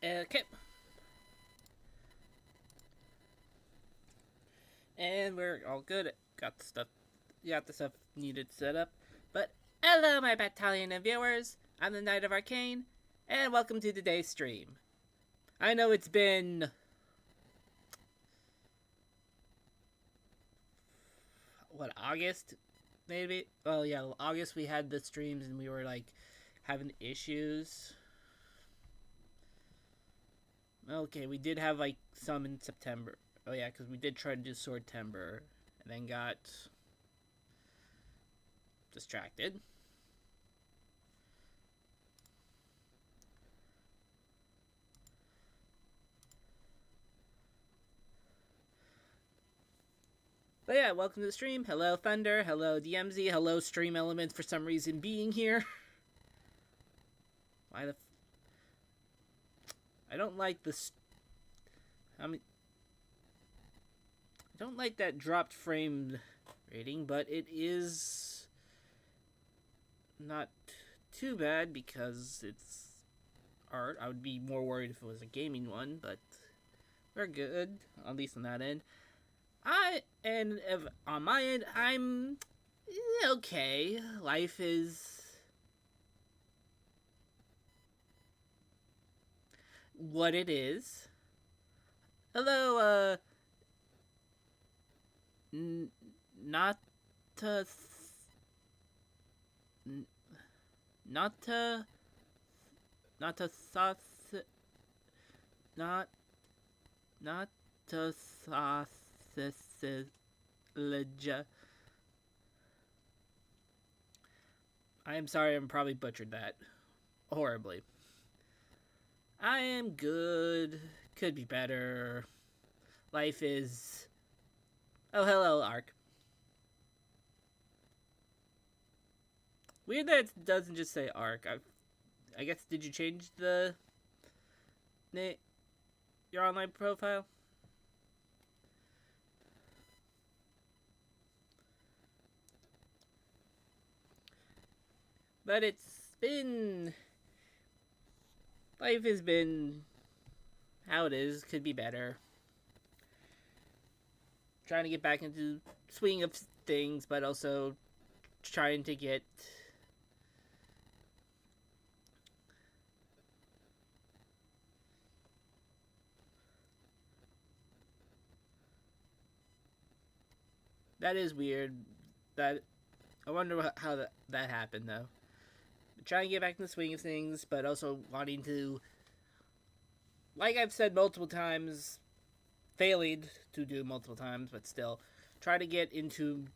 Okay. And we're all good. Got the stuff needed set up. But hello, my battalion of viewers. I'm the Knight of Arcane, and welcome to today's stream. I know it's been August, maybe. Well, yeah, August we had the streams and we were like having issues. Okay, we did have like some in September. Oh yeah, because we did try to do Sword Timber, and then got distracted. But yeah, welcome to the stream. Hello Thunder, hello DMZ, hello Stream Elements for some reason being here. Why the I don't like this. I don't like that dropped frame rating, but it is not too bad because it's art. I would be more worried if it was a gaming one, but we're good, at least on that end. On my end, I'm okay. Life is what it is. Hello, not to, not to, not to sauce, not, not to sauce. I am sorry, I'm probably butchered that horribly. I am good. Could be better. Life is. Oh, hello, Ark. Weird that it doesn't just say Ark. I guess, did you change your online profile? But life has been how it is. Could be better. Trying to get back into swing of things, but also trying to get that is weird. That I wonder how that happened though. Trying to get back in the swing of things, but also wanting to, like I've said multiple times, failing to do multiple times, but still, try to get into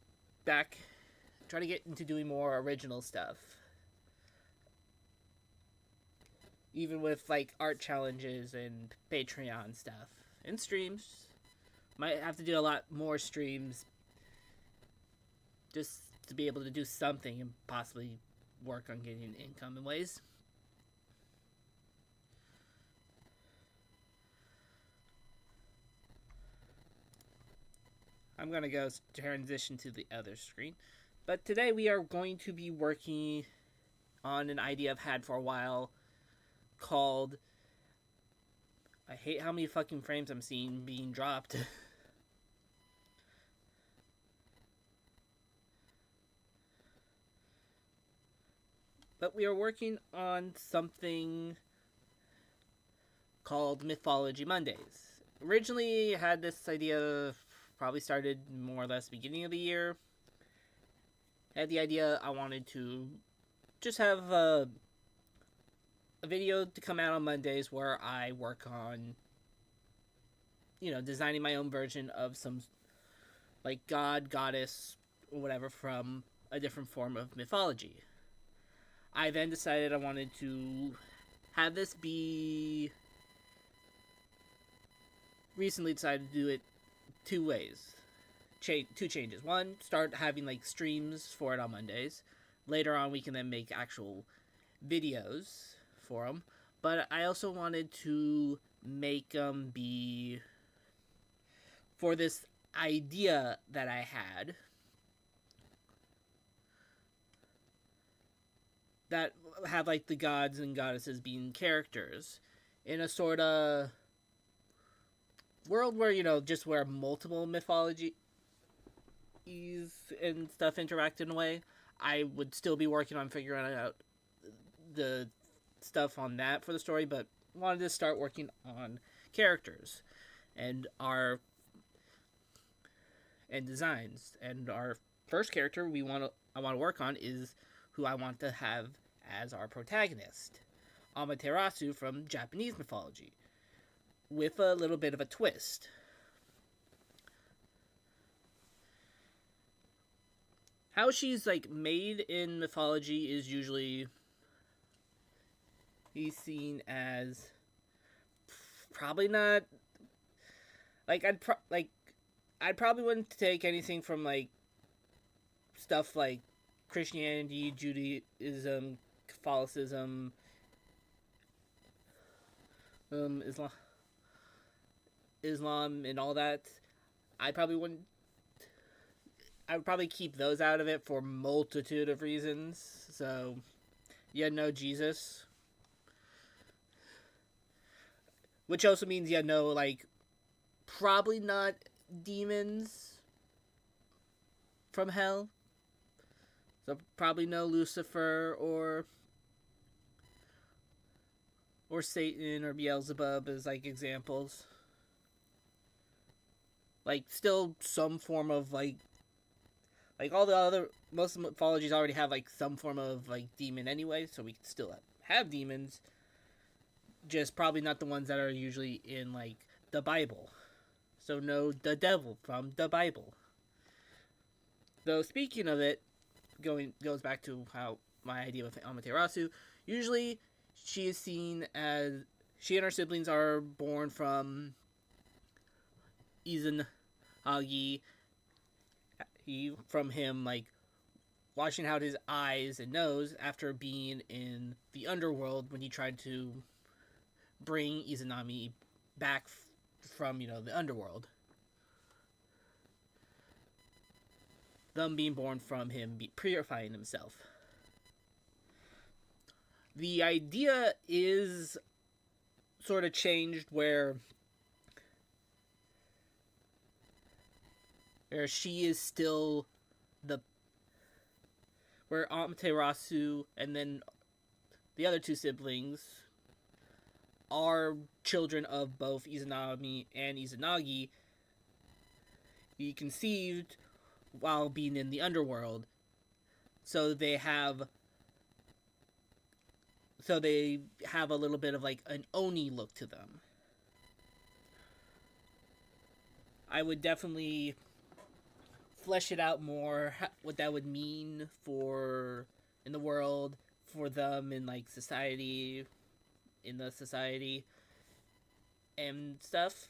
doing more original stuff. Even with like art challenges and Patreon stuff and streams. Might have to do a lot more streams just to be able to do something and possibly work on getting income in ways. I'm going to go transition to the other screen. But today we are going to be working on an idea I've had for a while called. I hate how many fucking frames I'm seeing being dropped. But we are working on something called Mythology Mondays. Originally, I had this idea, probably started more or less beginning of the year. I had the idea I wanted to just have a video to come out on Mondays where I work on, designing my own version of some, like, god, goddess, or whatever from a different form of mythology. I then decided I wanted to have this be. Recently decided to do it two ways. Two changes. One, start having like streams for it on Mondays. Later on, we can then make actual videos for them. But I also wanted to make them be for this idea that I had that have like the gods and goddesses being characters. in a sort of world where, just where multiple mythologies and stuff interact in a way, I would still be working on figuring out the stuff on that for the story, but wanted to start working on characters and our and designs. And our first character I want to work on is who I want to have as our protagonist, Amaterasu from Japanese mythology, with a little bit of a twist. How she's like made in mythology is usually he's seen as probably not like I'd probably wouldn't take anything from like stuff like Christianity, Judaism, Catholicism, Islam, and all that. I probably wouldn't. I would probably keep those out of it for a multitude of reasons. So, no Jesus, which also means no like probably not demons from hell. So probably no Lucifer or Satan or Beelzebub as like examples. Like still some form of like all the other most mythologies already have like some form of like demon anyway, so we can still have demons. Just probably not the ones that are usually in like the Bible. So no the devil from the Bible. Though speaking of it, goes back to how my idea with Amaterasu. Usually, she is seen as she and her siblings are born from Izanagi. From him like washing out his eyes and nose after being in the underworld when he tried to bring Izanami back from the underworld. Them being born from him purifying himself. The idea is sort of changed where she is still where Amaterasu and then the other two siblings are children of both Izanami and Izanagi. He conceived while being in the underworld, so they have a little bit of like an Oni look to them. I would definitely flesh it out more what that would mean for in the world for them in like society and stuff.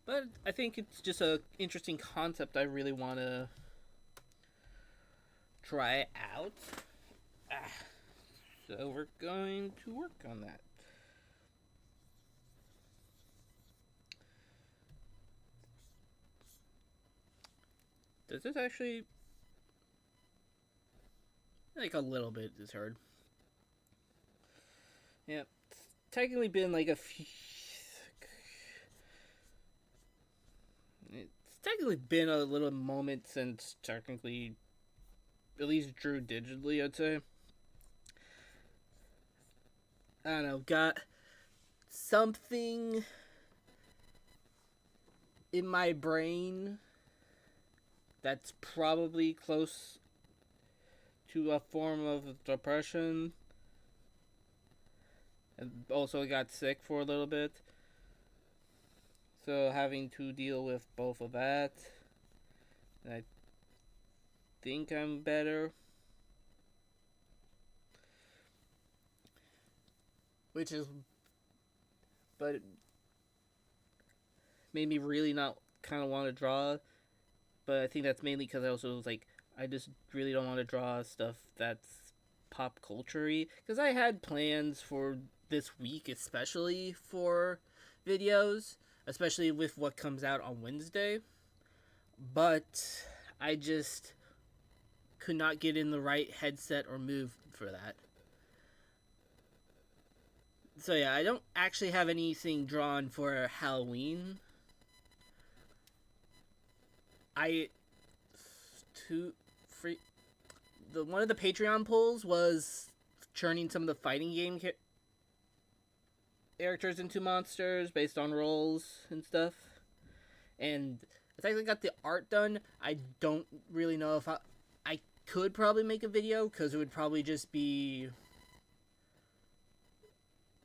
But I think it's just a interesting concept I really want to try out. So we're going to work on that. Does this actually like a little bit is heard? Yeah, it's technically been like a few. It's technically been a little moment since technically at least drew digitally, I'd say. I don't know, got something in my brain that's probably close to a form of depression. And also got sick for a little bit. So having to deal with both of that. And I think I'm better. Which is... But it made me really not kind of want to draw. But I think that's mainly because I also was like, I just really don't want to draw stuff that's pop culture-y. Because I had plans for this week, especially for videos. Especially with what comes out on Wednesday. But I just could not get in the right headset or move for that. So yeah, I don't actually have anything drawn for Halloween. I two free the one of the Patreon polls was turning some of the fighting game characters into monsters based on roles and stuff. And I actually got the art done. I don't really know if I could probably make a video because it would probably just be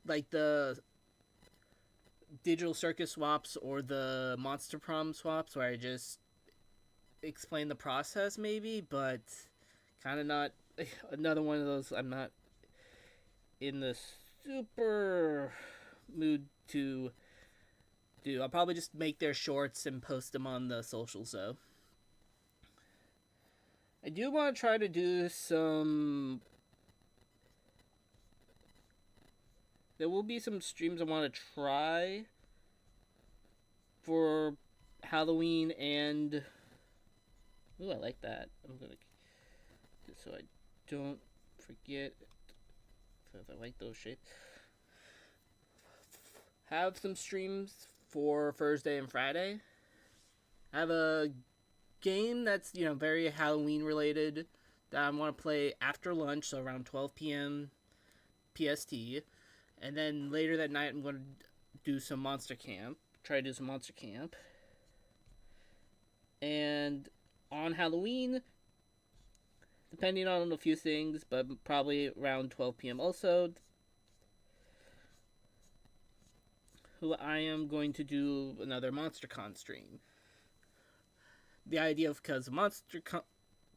like the digital circus swaps or the monster prom swaps where I just explain the process maybe, but kind of not another one of those I'm not in the super mood to do. I'll probably just make their shorts and post them on the socials though. I do want to try to do some. There will be some streams I want to try for Halloween and. Ooh, I like that. I'm gonna just so I don't forget. I like those shapes. Have some streams for Thursday and Friday. I have a game that's very Halloween related that I want to play after lunch, so around 12 p.m. PST, and then later that night I'm going to do some Monster Camp. Try to do some Monster Camp, and on Halloween, depending on a few things, but probably around 12 p.m. also, who I am going to do another MonsterCon stream. The idea of because MonsterCon,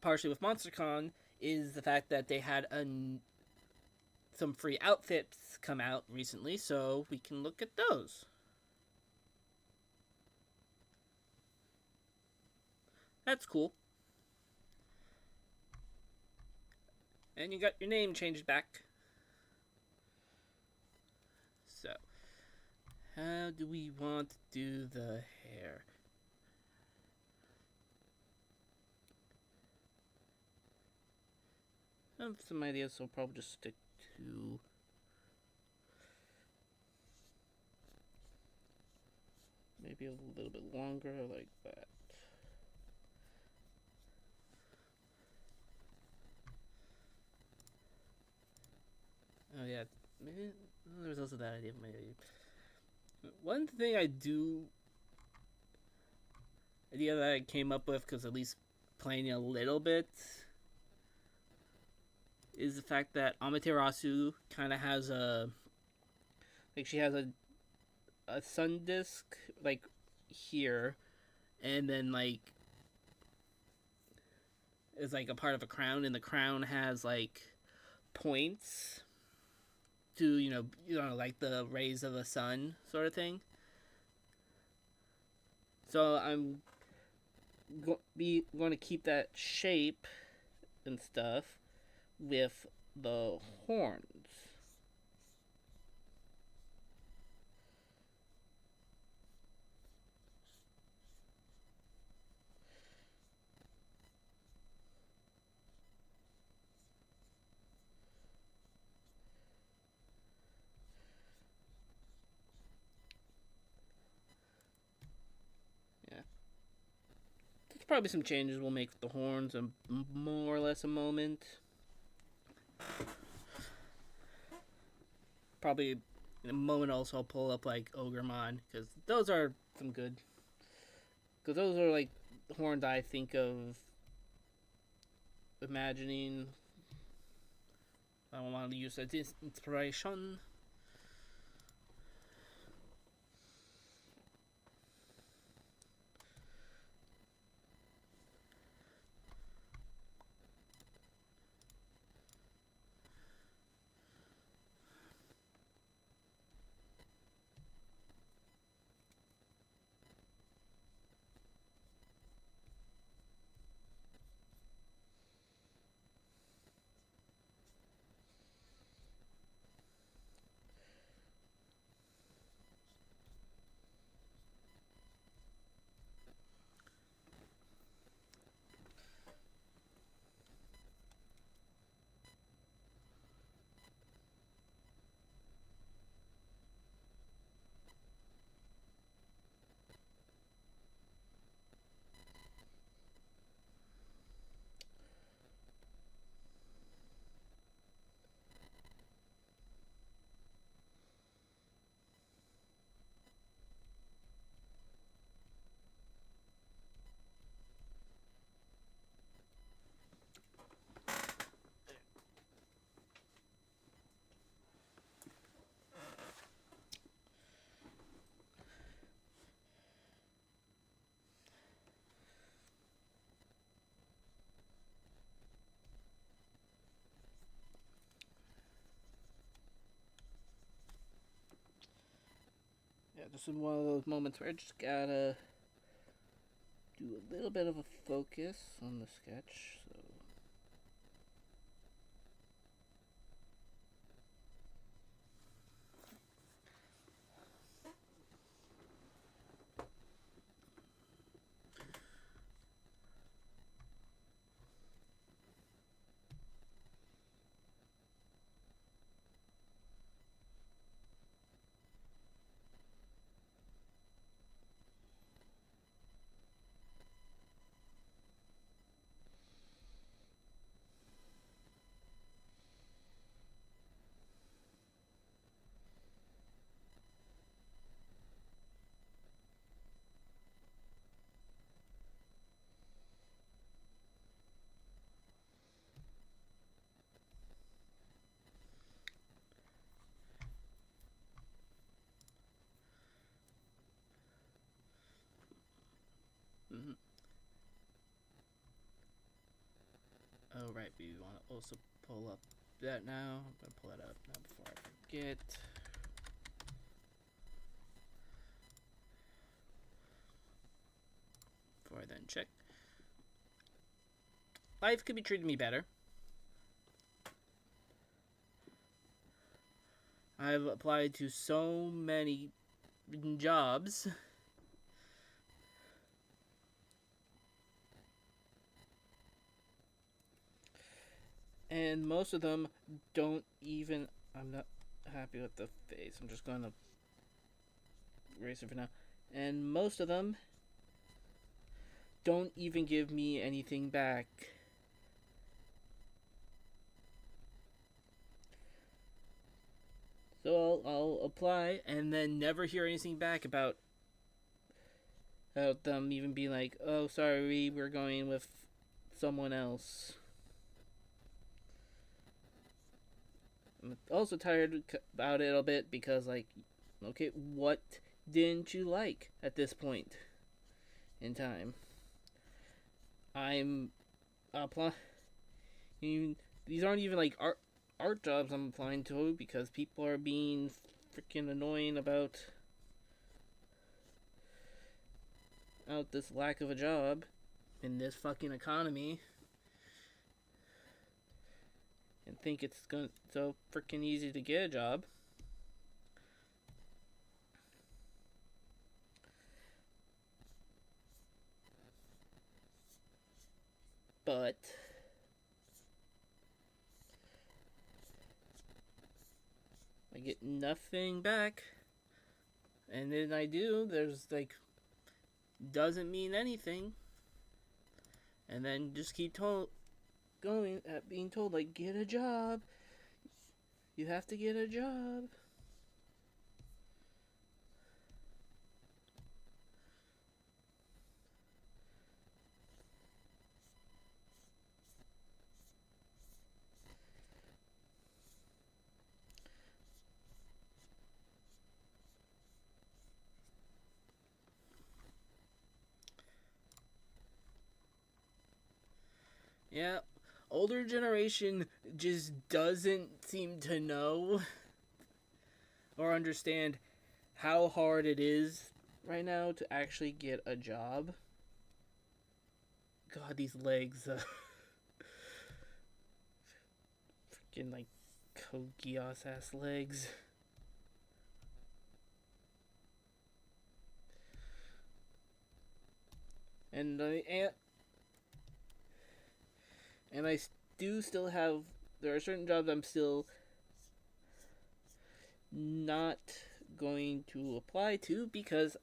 partially with MonsterCon, is the fact that they had some free outfits come out recently, so we can look at those. That's cool. And you got your name changed back. So, how do we want to do the hair? I have some ideas, so I'll probably just stick to maybe a little bit longer like that. Oh yeah, maybe there's also that idea. Maybe one thing idea that I came up with, because at least playing a little bit, is the fact that Amaterasu kind of has she has a sun disk like here, and then like is like a part of a crown, and the crown has like points to like the rays of the sun sort of thing. So I'm going to keep that shape and stuff with the horns. Probably some changes we'll make with the horns in more or less a moment. Probably in a moment also I'll pull up like Ogremon, because those are some good. Because those are like the horns I think of imagining. I don't want to use that inspiration. Yeah, this is one of those moments where I just gotta do a little bit of a focus on the sketch. So. Mm-hmm. Oh, right, we want to also pull up that now. I'm going to pull that up now before I forget. Before I then check. Life could be treating me better. I've applied to so many jobs. And most of them don't even... I'm not happy with the face. I'm just going to erase it for now. And most of them don't even give me anything back. So I'll apply and then never hear anything back about them even being like, oh, sorry, we're going with someone else. I'm also tired about it a bit because, like, okay, what didn't you like at this point in time? I'm applying. These aren't even like art jobs I'm applying to because people are being freaking annoying about this lack of a job in this fucking economy, and think it's so freaking easy to get a job. But I get nothing back. And then I do, there's like, doesn't mean anything. And then just keep being told, like, get a job. You have to get a job. Yeah, older generation just doesn't seem to know or understand how hard it is right now to actually get a job. God, these legs. Freaking, like, Kogias ass legs. And I do still have. There are certain jobs I'm still not going to apply to because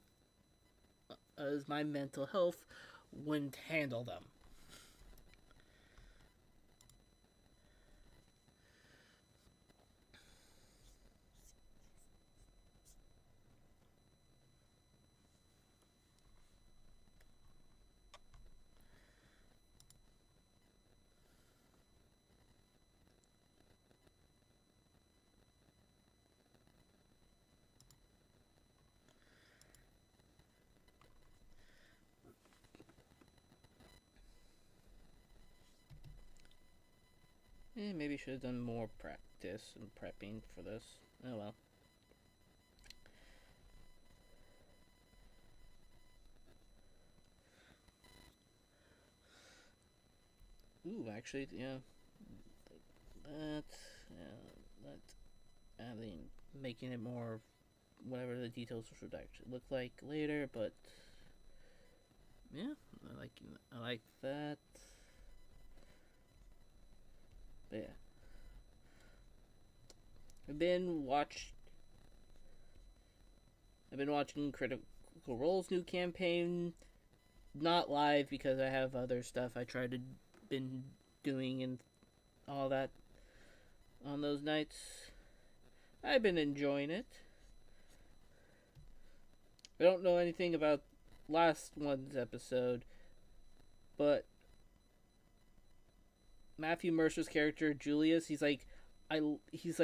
as my mental health wouldn't handle them. Maybe should have done more practice and prepping for this. Oh well. Ooh, actually, yeah, that, yeah, that, I mean, making it more whatever the details should actually look like later, but yeah, I like that. But yeah, I've been watch I've been watching Critical Role's new campaign, not live because I have other stuff I tried to been doing and all that on those nights. I've been enjoying it. I don't know anything about last one's episode, but Matthew Mercer's character Julius, he's like his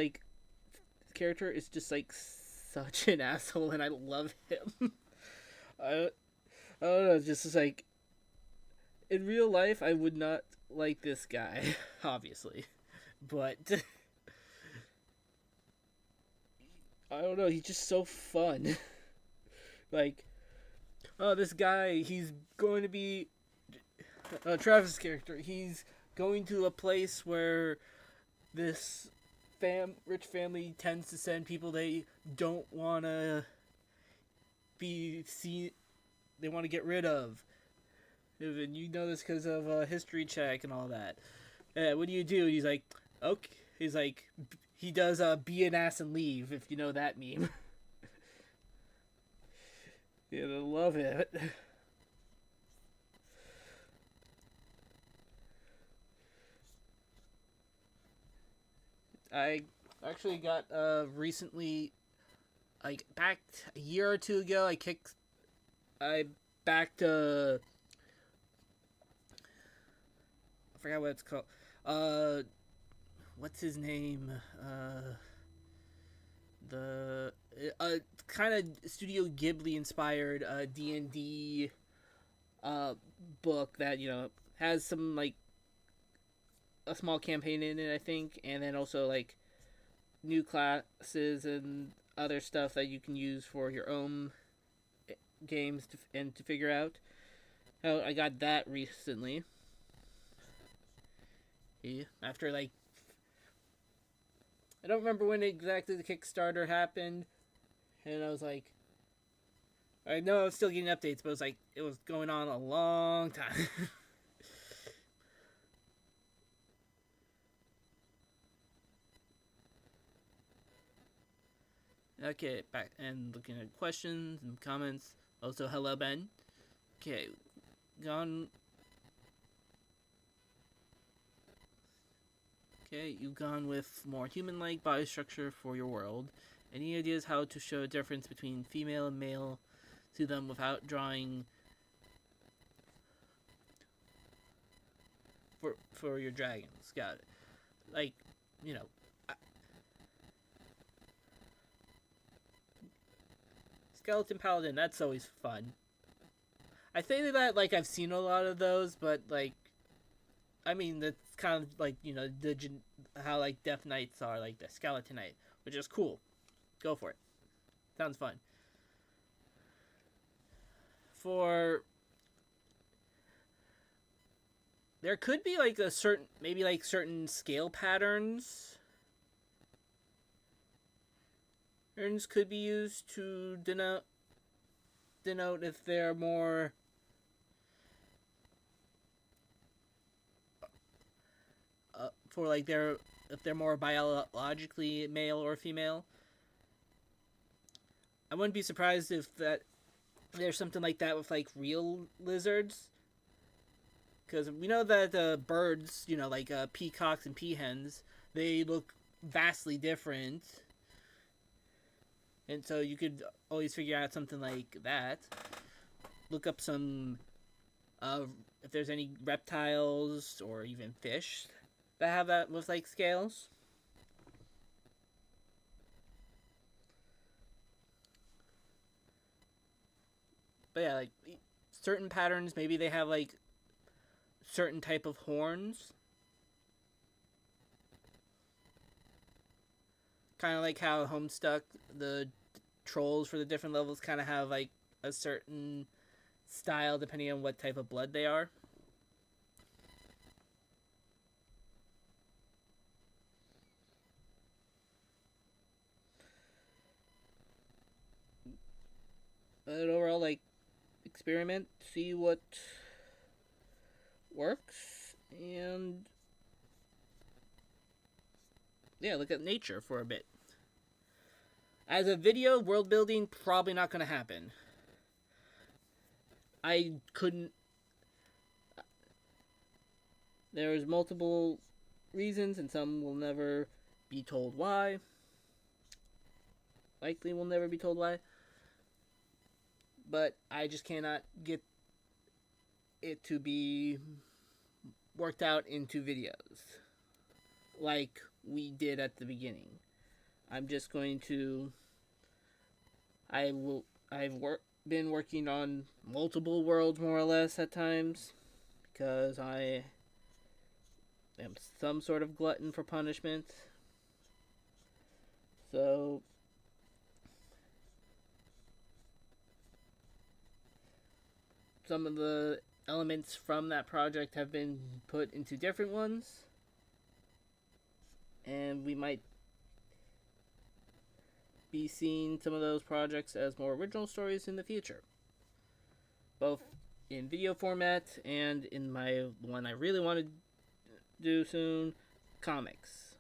character is just like such an asshole, and I love him. I, I don't know, just like in real life, I would not like this guy, obviously, but I don't know, he's just so fun. Like, oh, this guy, he's going to be Travis' character. He's going to a place where this rich family tends to send people they don't want to be seen. They want to get rid of. And you know this because of history check and all that. What do you do? He's like, okay. He's like, he does be an ass and leave, if you know that meme. Yeah, I love it. I actually got recently, like back a year or two ago, I backed I forgot what it's called. Uh, what's his name? The kind of Studio Ghibli inspired D&D book that has some like a small campaign in it, I think, and then also like new classes and other stuff that you can use for your own games to figure out. Oh, I got that recently. Yeah, after like I don't remember when exactly the Kickstarter happened, and I was like, I know I was still getting updates, but it was going on a long time. Okay, back and looking at questions and comments. Also, hello Ben. Okay, gone. Okay, you've gone with more human-like body structure for your world. Any ideas how to show a difference between female and male to them without drawing for your dragons? Got it. Like, you know, skeleton paladin. That's always fun. I say that like I've seen a lot of those, but like, I mean that's kind of like how like Death Knights are like the skeleton knight, which is cool. Go for it. Sounds fun. For there could be like a certain maybe like certain scale patterns could be used to denote if they're more for like if they're more biologically male or female. I wouldn't be surprised if there's something like that with like real lizards, because we know that birds, like peacocks and peahens, they look vastly different, and so you could always figure out something like that. Look up some if there's any reptiles or even fish that have that with like scales. But yeah, like certain patterns, maybe they have like certain type of horns. Kind of like how Homestuck, the trolls for the different levels kind of have like a certain style depending on what type of blood they are. an overall like experiment, see what works, and yeah, look at nature for a bit. As a video, world building probably not going to happen. I couldn't. There's multiple reasons, and some will never be told why. Likely will never be told why. But I just cannot get it to be worked out into videos like we did at the beginning. I'm just going to. Been working on multiple worlds more or less at times because I am some sort of glutton for punishment. So some of the elements from that project have been put into different ones, and we might be seeing some of those projects as more original stories in the future, both in video format and in my one I really want to do soon, comics.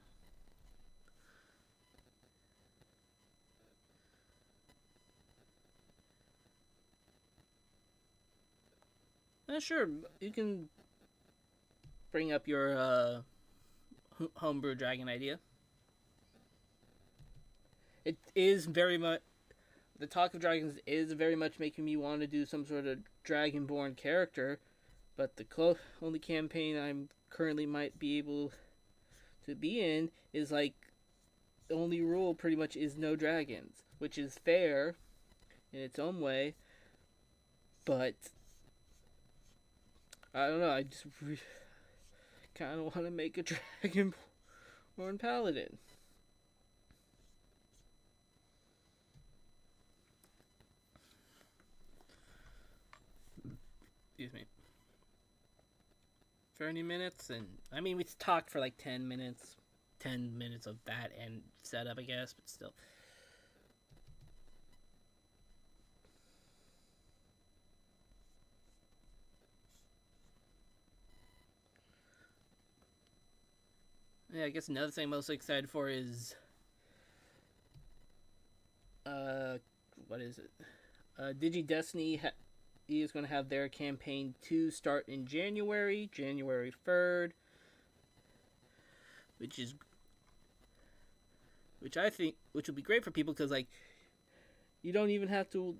Sure, you can bring up your homebrew dragon idea. It is very much. The talk of dragons is very much making me want to do some sort of dragonborn character, but the only campaign I'm currently might be able to be in is like the only rule pretty much is no dragons, which is fair in its own way, but I don't know. I just kind of want to make a dragonborn paladin. Excuse me. 30 minutes, and I mean, we talked for like 10 minutes. 10 minutes of that and setup, I guess, but still. Yeah, I guess another thing I'm most excited for is what is it? Digi Destiny is going to have their campaign 2 start in January 3rd, which I think will be great for people because like you don't even have to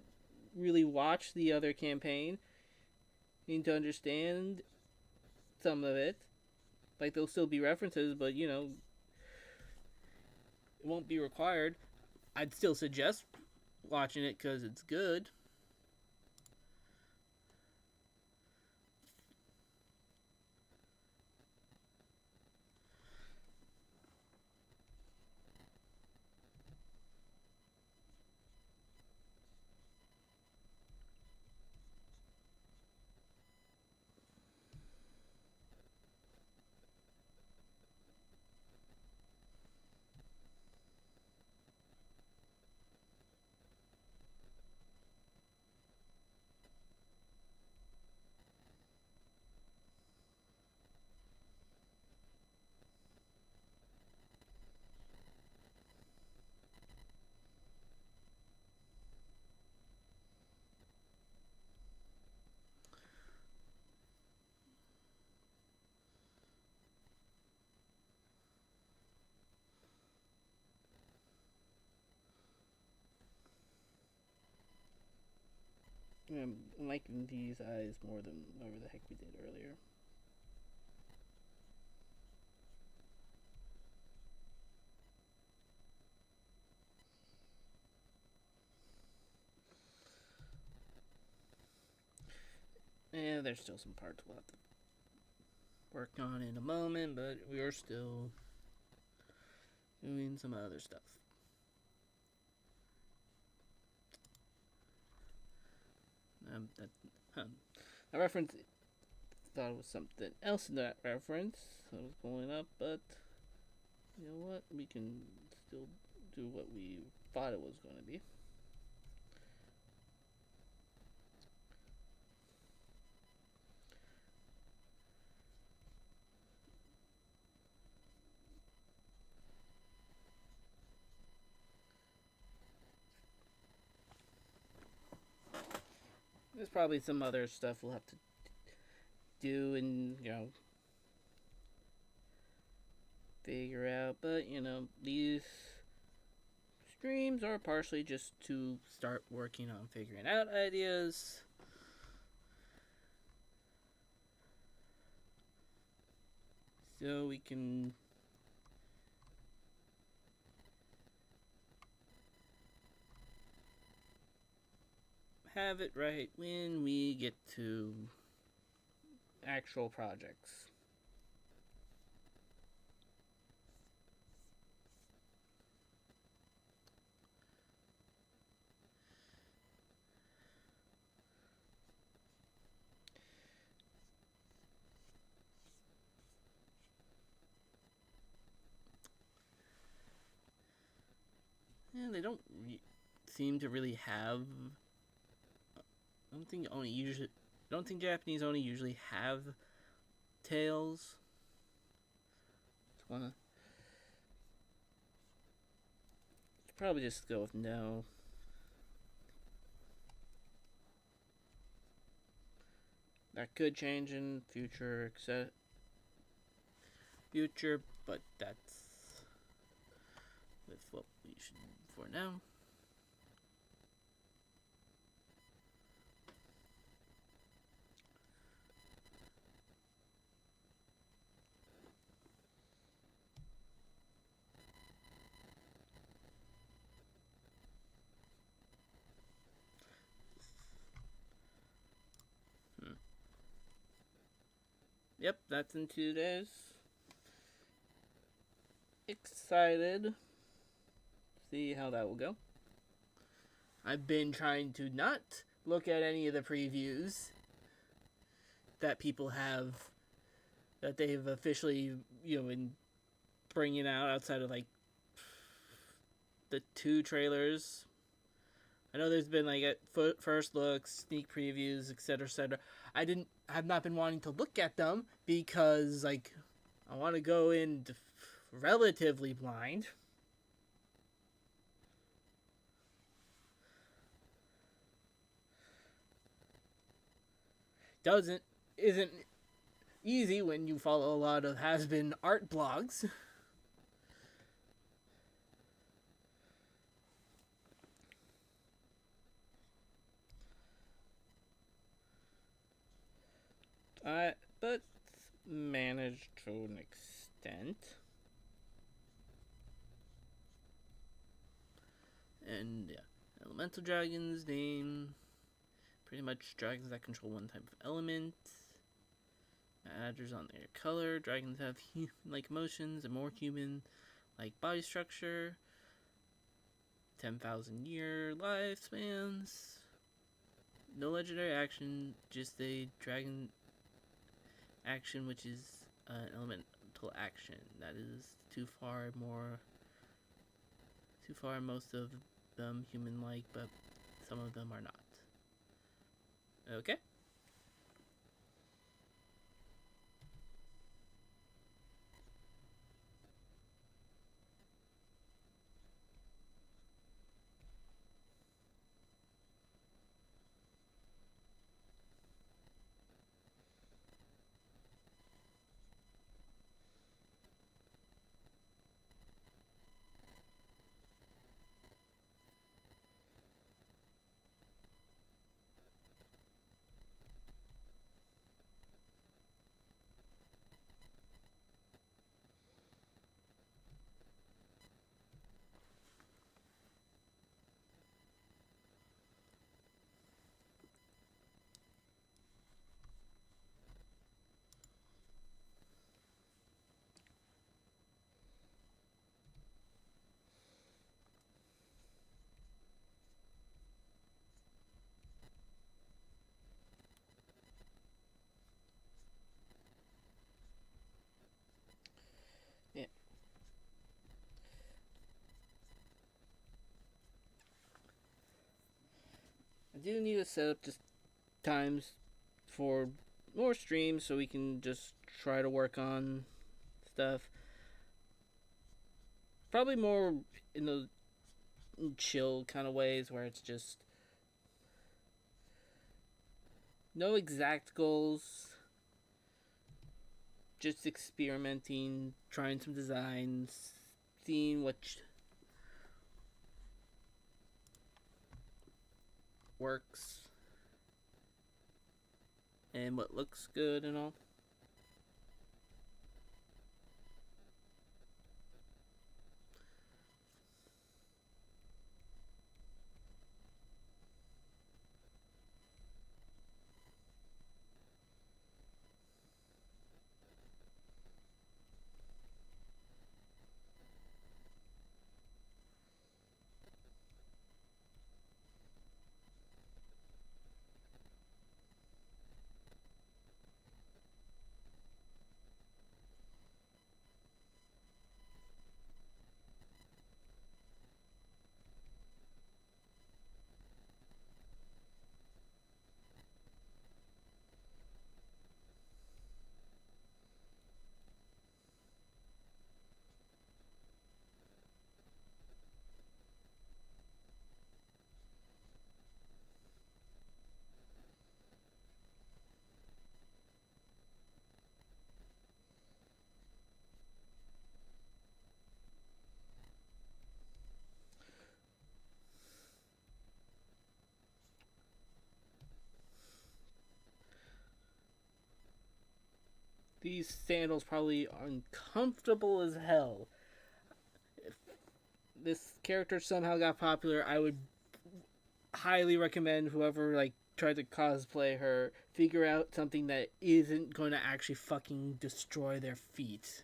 really watch the other campaign. You need to understand some of it. Like there'll still be references, but you know it won't be required. I'd still suggest watching it because it's good. I'm liking these eyes more than whatever the heck we did earlier. And there's still some parts we'll have to work on in a moment, but we are still doing some other stuff. I reference thought it was something else in that reference that was going up, but you know what? We can still do what we thought it was going to be. There's probably some other stuff we'll have to do and, figure out. But, these streams are partially just to start working on figuring out ideas. So we can have it right when we get to actual projects. And they don't seem to really have. I don't think Japanese only usually have tails. Probably just go with no. That could change in future, but that's with what we should do for now. Yep, that's in 2 days. Excited to see how that will go. I've been trying to not look at any of the previews that people have, that they've officially, been bringing out outside of, the 2 trailers. I know there's been, first looks, sneak previews, etc., etc. I've not been wanting to look at them because, I want to go in relatively blind. Isn't easy when you follow a lot of has-been art blogs. But managed to an extent. And yeah, elemental dragons name pretty much dragons that control one type of element. Matters on their color. Dragons have human-like emotions and more human-like body structure. 10,000-year lifespans. No legendary action, just a dragon action, which is an elemental action. That is too far. Most of them human-like, but some of them are not. Okay. Yeah. I do need to set up just times for more streams so we can just try to work on stuff. Probably more in the chill kind of ways where it's just No exact goals. Just experimenting, trying some designs, seeing what works and what looks good and all. These sandals probably are uncomfortable as hell. If this character somehow got popular, I would highly recommend whoever like tried to cosplay her figure out something that isn't going to actually fucking destroy their feet.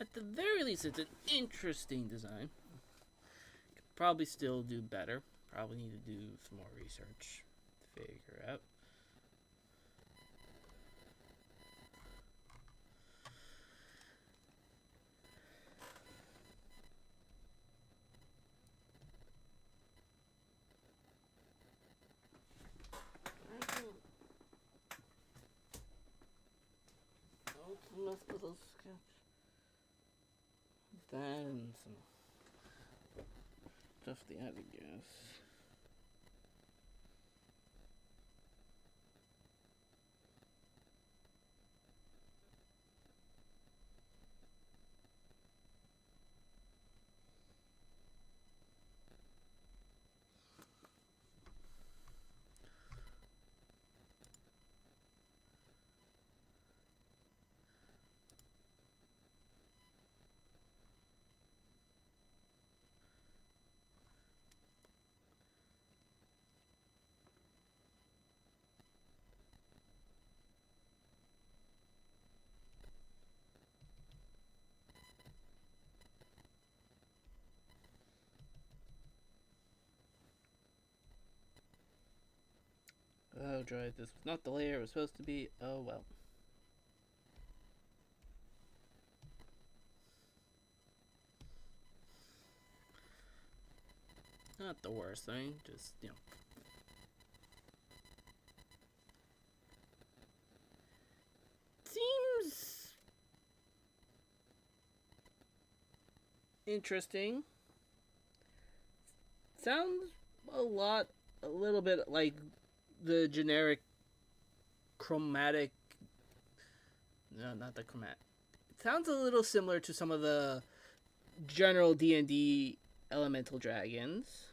At the very least, it's an interesting design. Could probably still do better. Probably need to do some more research to figure out. That and some stuff the other guess. Oh, droid, this was not the layer it was supposed to be. Oh well. Not the worst thing, just, Seems interesting. Sounds a little bit like the generic chromatic. No, not the chromatic. It sounds a little similar to some of the general D&D elemental dragons.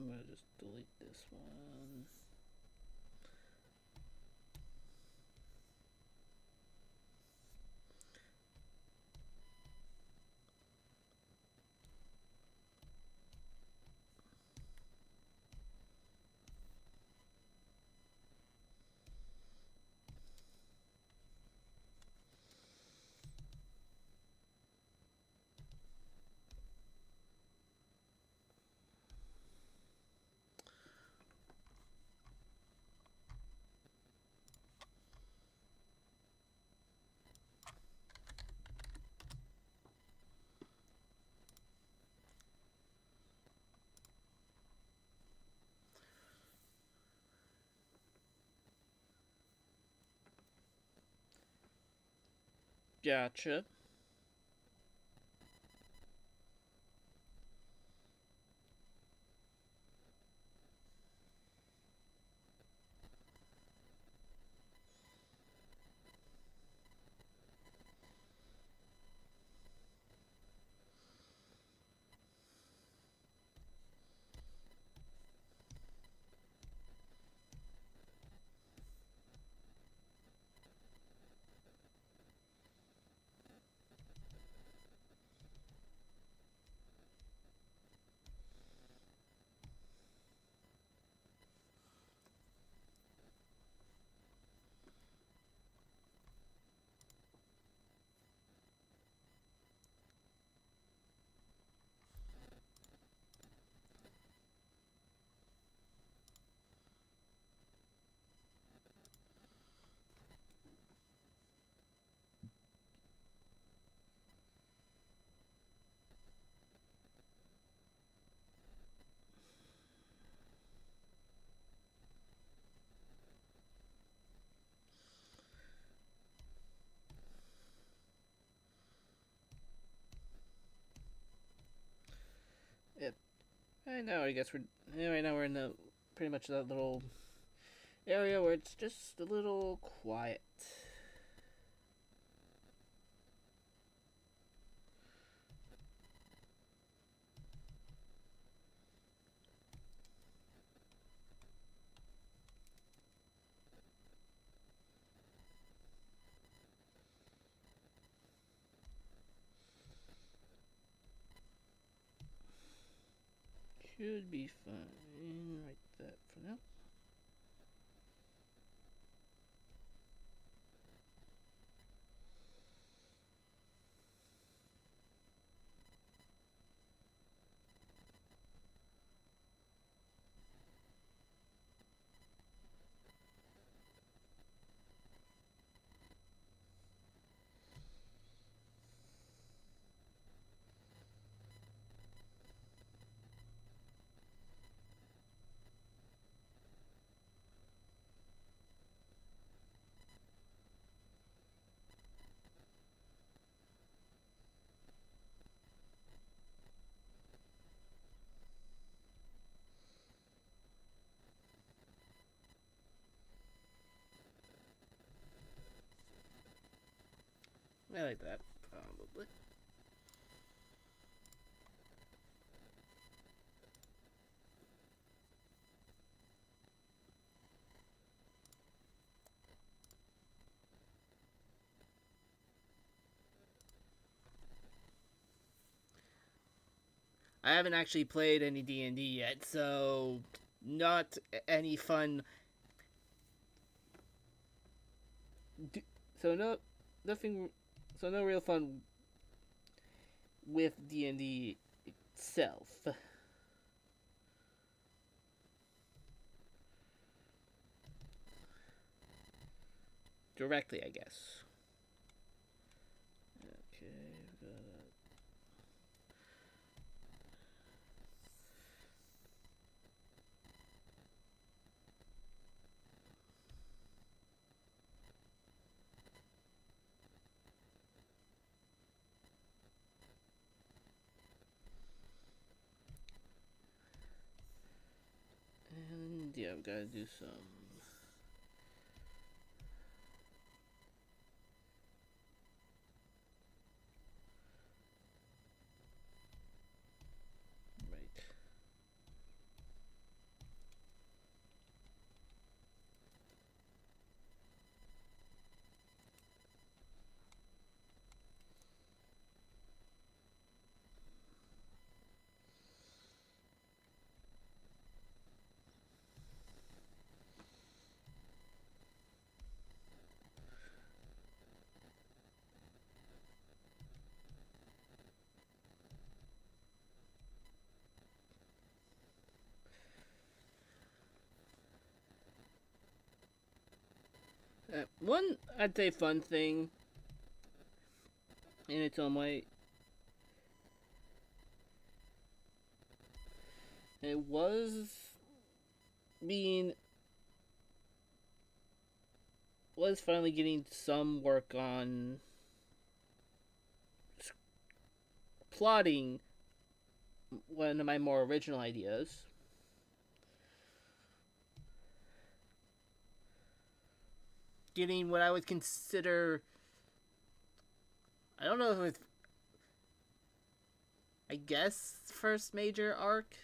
I'm gonna just delete this one. Gotcha. Yep. Right now, I guess right now we're in the pretty much that little area where it's just a little quiet. Should be fine. Like that for now. I like that, probably. I haven't actually played any D&D yet, so not any fun. So no, nothing. So no real fun with D&D itself. Directly, I guess. Okay, we got and yeah, we gotta do some. Right. One, I'd say, fun thing in its own way, it being was finally getting some work on plotting one of my more original ideas. Getting what I would consider, I don't know if it's, I guess, first major arc.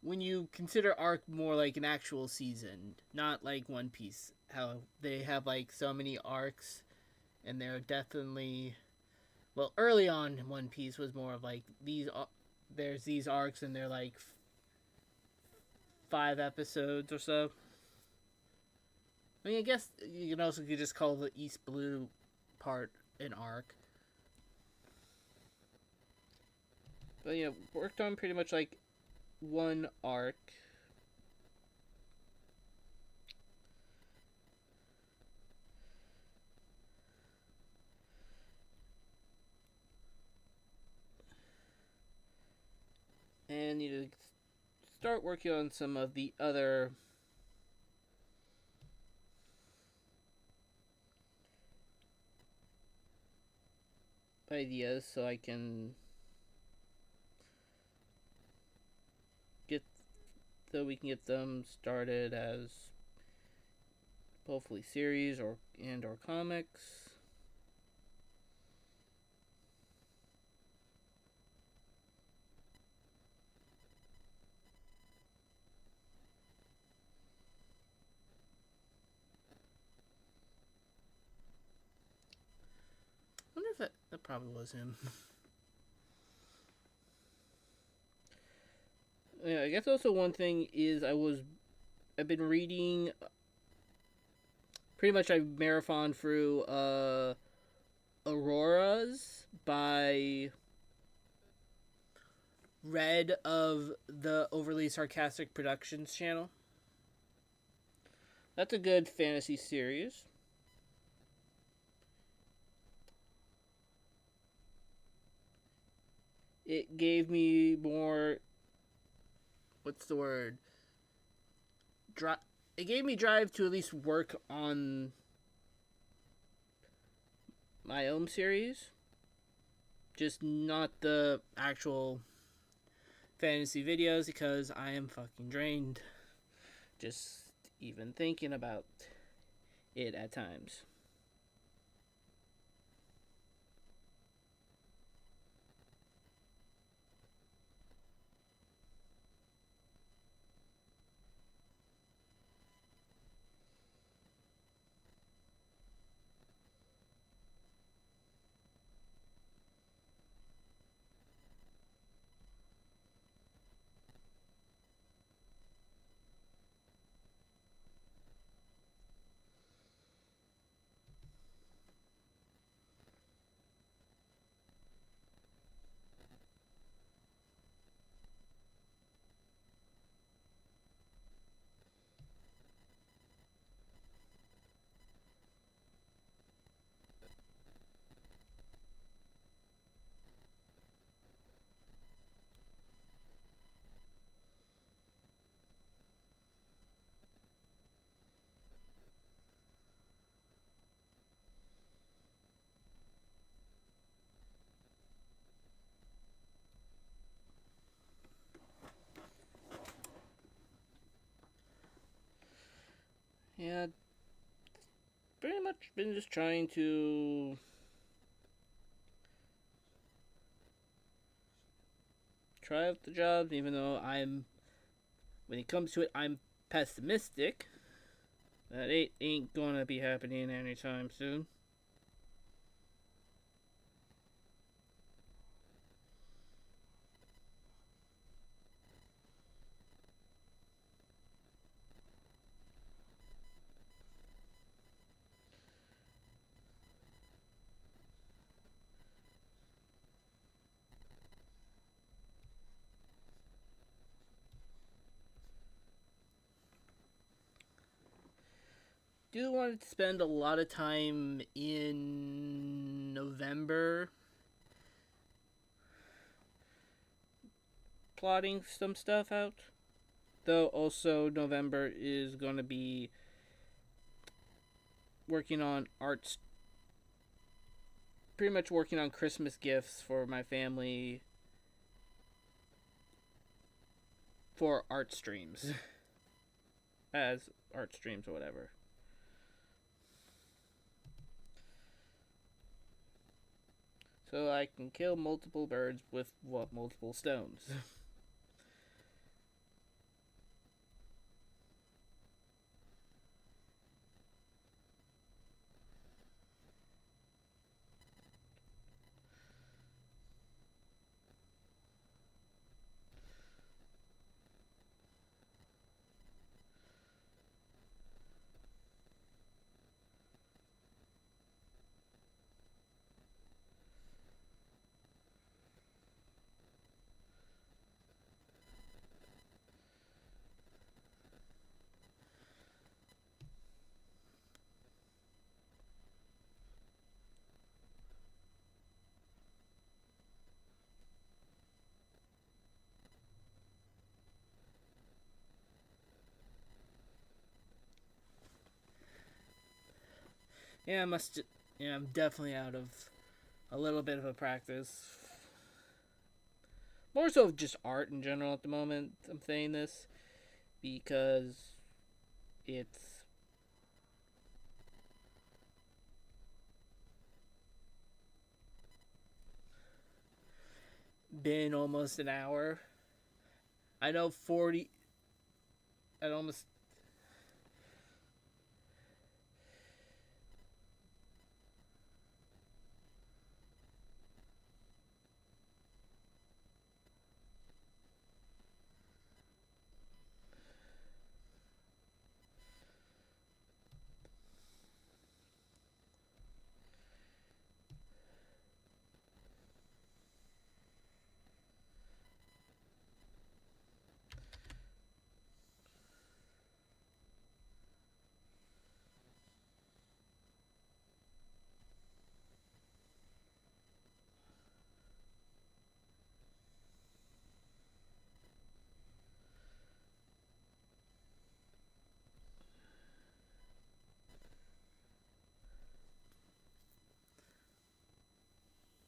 When you consider arc more like an actual season, not like One Piece, how they have like so many arcs, and they're definitely, well, early on One Piece was more of like there's these arcs and they're like 5 episodes or so. I mean, I guess you can also just call the East Blue part an arc. But yeah, worked on pretty much like one arc. And you start working on some of the other ideas so I can we can get them started as hopefully series or comics. I wonder if that probably was him. Yeah, I guess also one thing is I've been reading pretty much I marathon through Auroras by Red of the Overly Sarcastic Productions channel. That's a good fantasy series. It gave me more, what's the word? It gave me drive to at least work on my own series. Just not the actual fantasy videos because I am fucking drained. Just even thinking about it at times. Yeah, pretty much been just trying to try out the jobs, even though when it comes to it, I'm pessimistic that it ain't gonna be happening anytime soon. do want to spend a lot of time in November plotting some stuff out. Though also November is going to be working on arts, pretty much working on Christmas gifts for my family for art streams, as art streams or whatever. So I can kill multiple birds with multiple stones. Yeah, I must. Yeah, I'm definitely out of a little bit of a practice. More so just art in general at the moment. I'm saying this because it's been almost an hour. I know 40. I almost.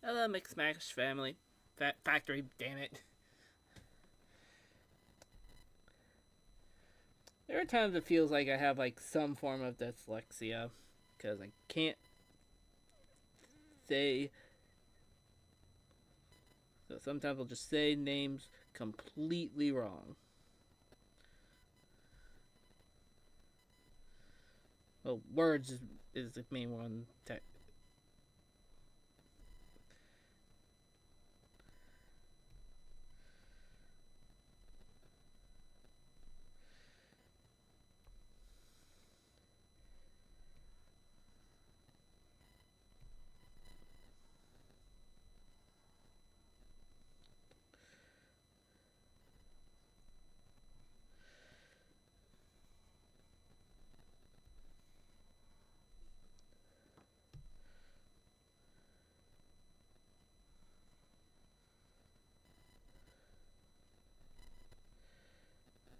Hello, Mix Max family. Factory, damn it. There are times it feels like I have like some form of dyslexia because I can't say. So sometimes I'll just say names completely wrong. Well, words is the main one.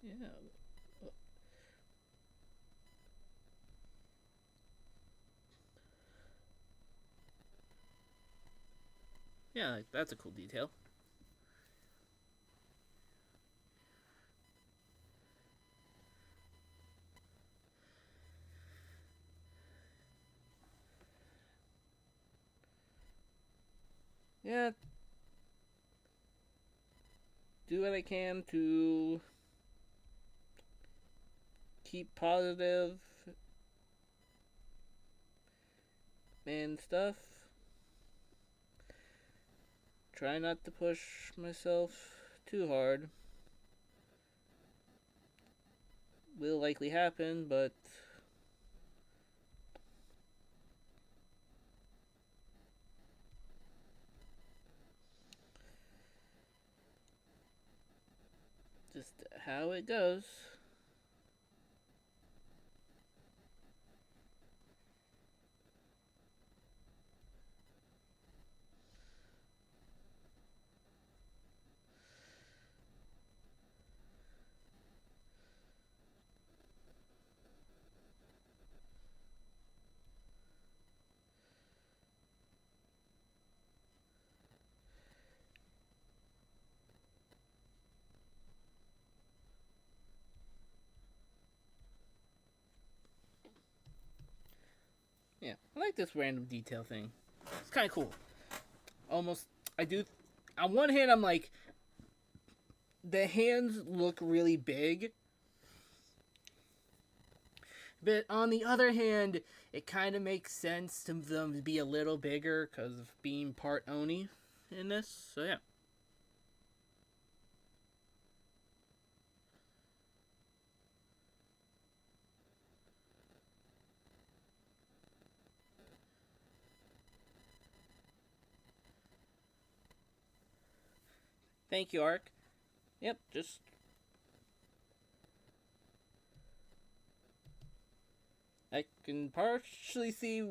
Yeah. Yeah, that's a cool detail. Yeah, do what I can to keep positive and stuff. Try not to push myself too hard. Will likely happen, but just how it goes. Yeah, I like this random detail thing. It's kind of cool. Almost, I do. On one hand, I'm like, the hands look really big, but on the other hand, it kind of makes sense to them to be a little bigger because of being part Oni in this. So yeah. Thank you, Ark. Yep, just I can partially see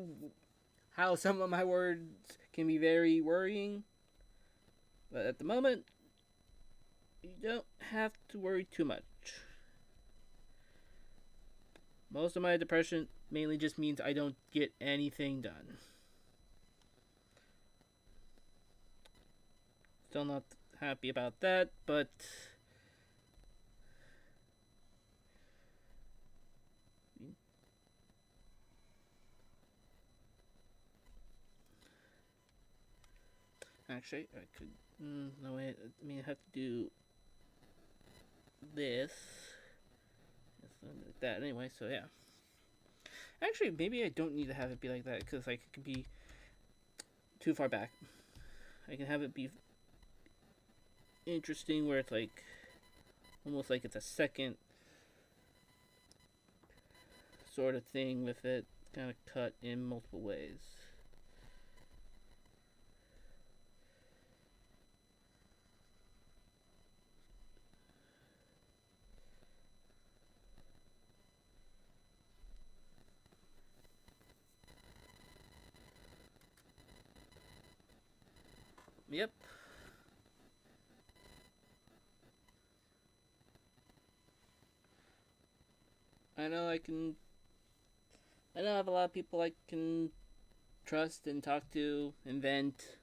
how some of my words can be very worrying, but at the moment, you don't have to worry too much. Most of my depression mainly just means I don't get anything done. Still not happy about that, but actually, I could. No, wait. I mean, I have to do this. Like that anyway, so yeah. Actually, maybe I don't need to have it be like that because like it could be too far back. I can have it be interesting where it's like almost like it's a second sort of thing with it kind of cut in multiple ways. Yep. I know I can. I know I have a lot of people I can trust and talk to, invent.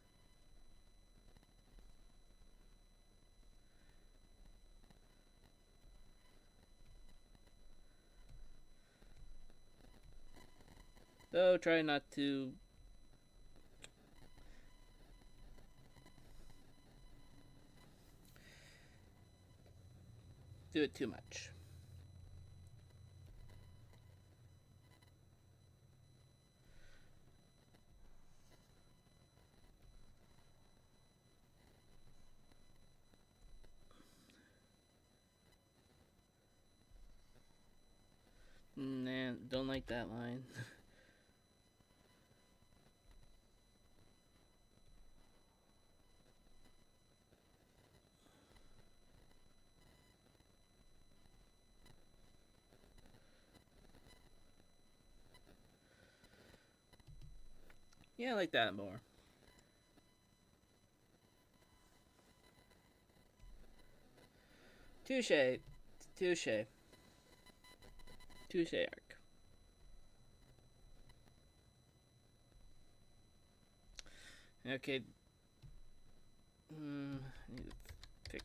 Though try not to do it too much. Nah, don't like that line. Yeah, I like that more. Touche. Touche. Touche, Arc. Okay. I need to fix.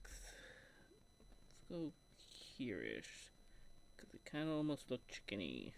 Let's go here-ish. Because it kind of almost looked chickeny.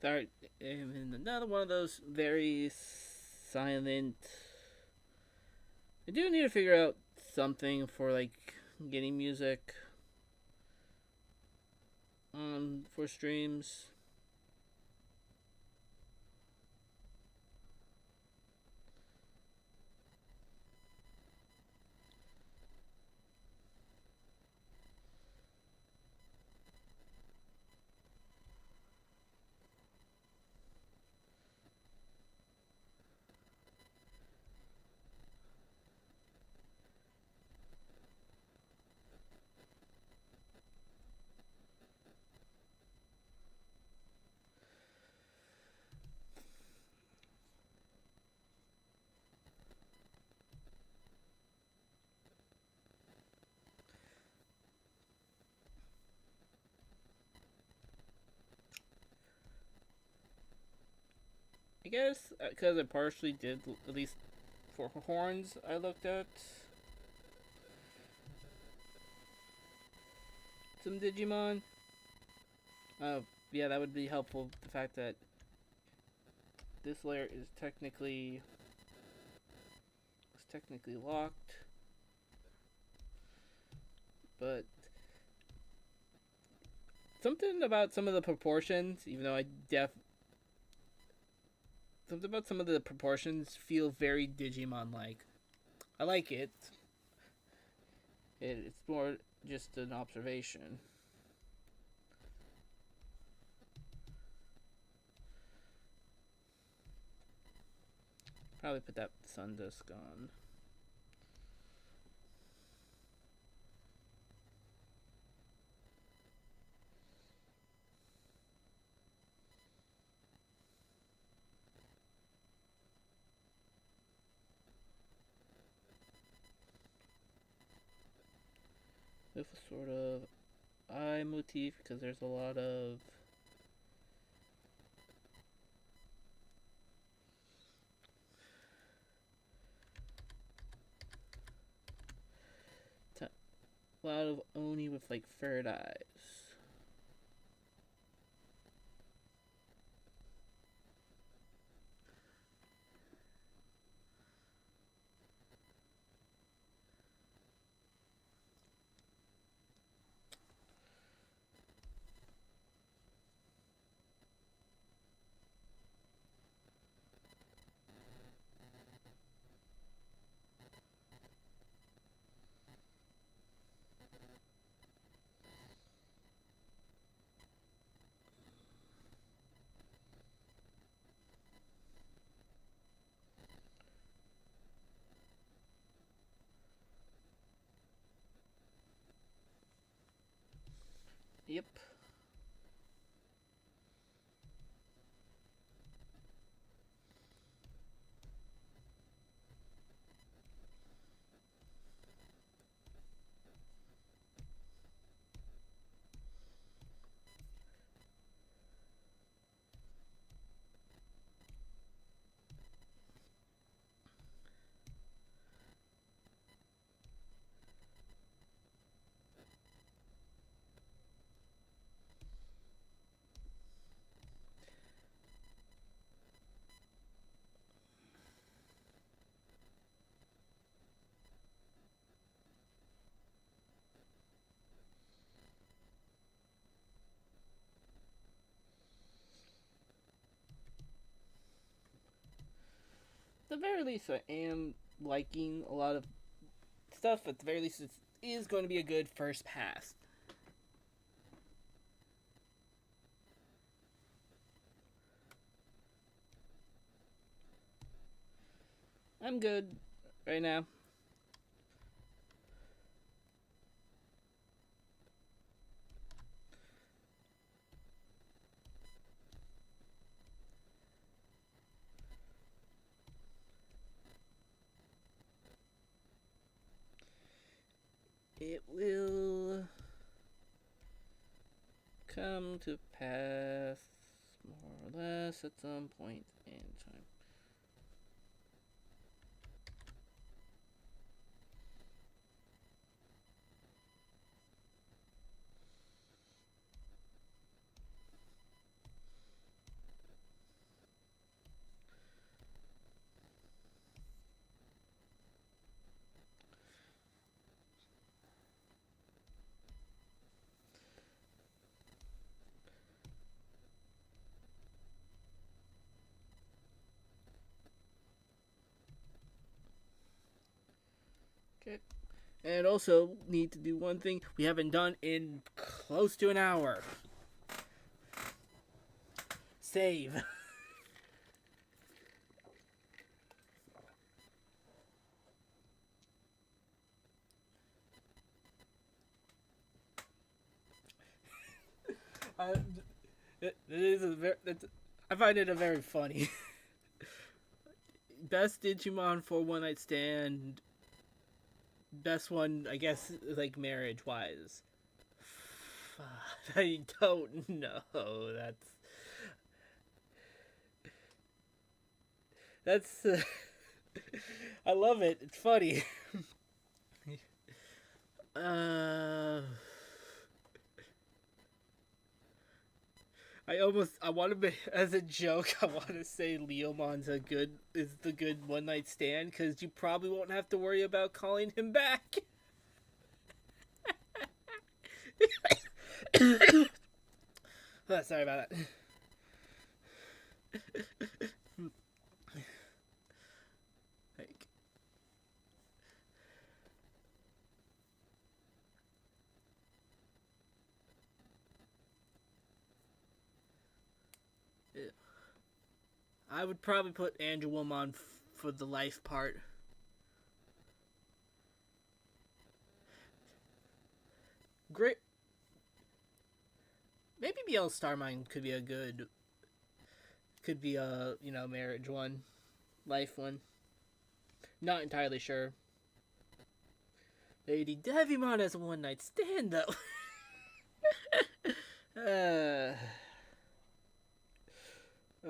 Sorry, and another one of those very silent. I do need to figure out something for like getting music on for streams. I guess because it partially did, at least for horns, I looked at some Digimon. Yeah, that would be helpful. The fact that this layer is technically locked, but something about some of the proportions, even though something about some of the proportions feel very Digimon like. I like it. It's more just an observation. Probably put that sun disk on. With a sort of eye motif, because there's a lot of Oni with like third eyes. Yep. At the very least, I am liking a lot of stuff. At the very least, it is going to be a good first pass. I'm good right now. It will come to pass more or less at some point in time. Okay. And also need to do one thing we haven't done in close to an hour. Save. I, I find it a very funny. Best Digimon for one night stand. Best one, I guess, like marriage wise. I don't know. That's That's I love it. It's funny. uh I want to be as a joke. I want to say Leomon's is the good one night stand because you probably won't have to worry about calling him back. Sorry about that. Like, I would probably put Andrew Woman for the life part. Great. Maybe BL Starmine could be a marriage one, life one. Not entirely sure. Lady Devimon has a one night stand though.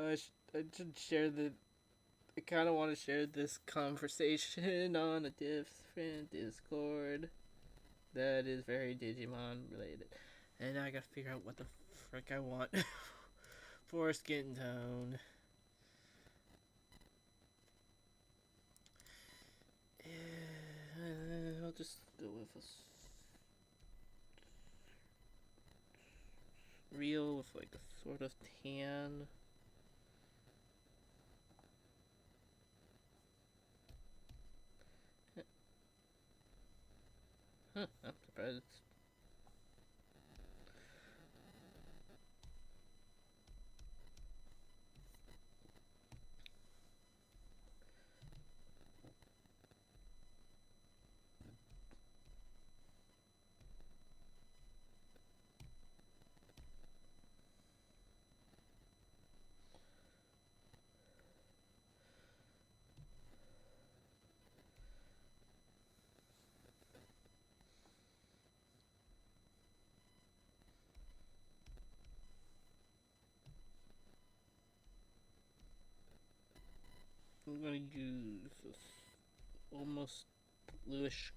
I should share the. I kind of want to share this conversation on a different Discord that is very Digimon related, and now I gotta figure out what the frick I want for skin tone. I'll just go with a real with like a sort of tan. Huh, I'm surprised. I'm gonna use this almost bluish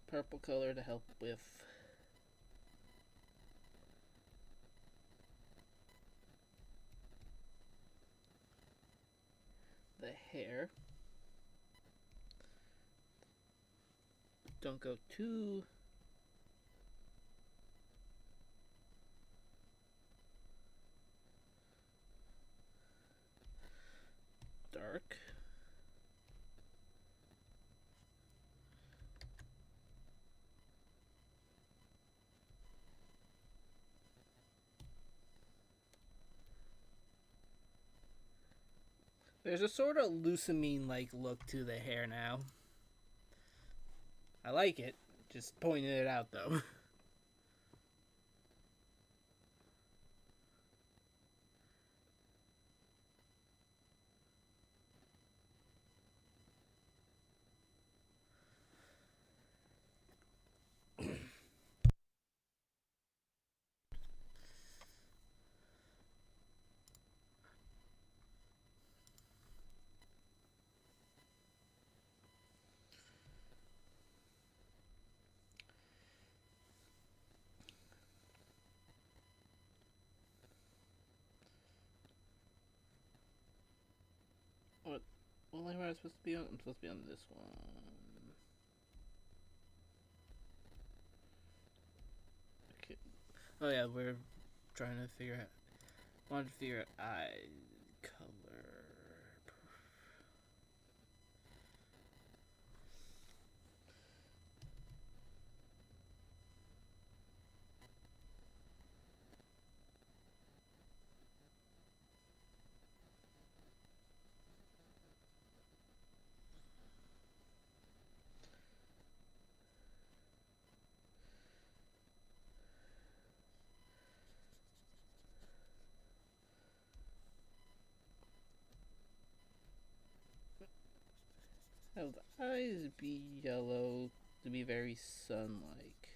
purple color to help with the hair. Don't go too dark. There's a sort of lucamine like look to the hair now. I like it. Just pointing it out though. What line am I supposed to be on? I'm supposed to be on this one. Okay. Oh yeah, we're trying to figure out. Wanted to figure out eye color. Have the eyes be yellow to be very sun-like.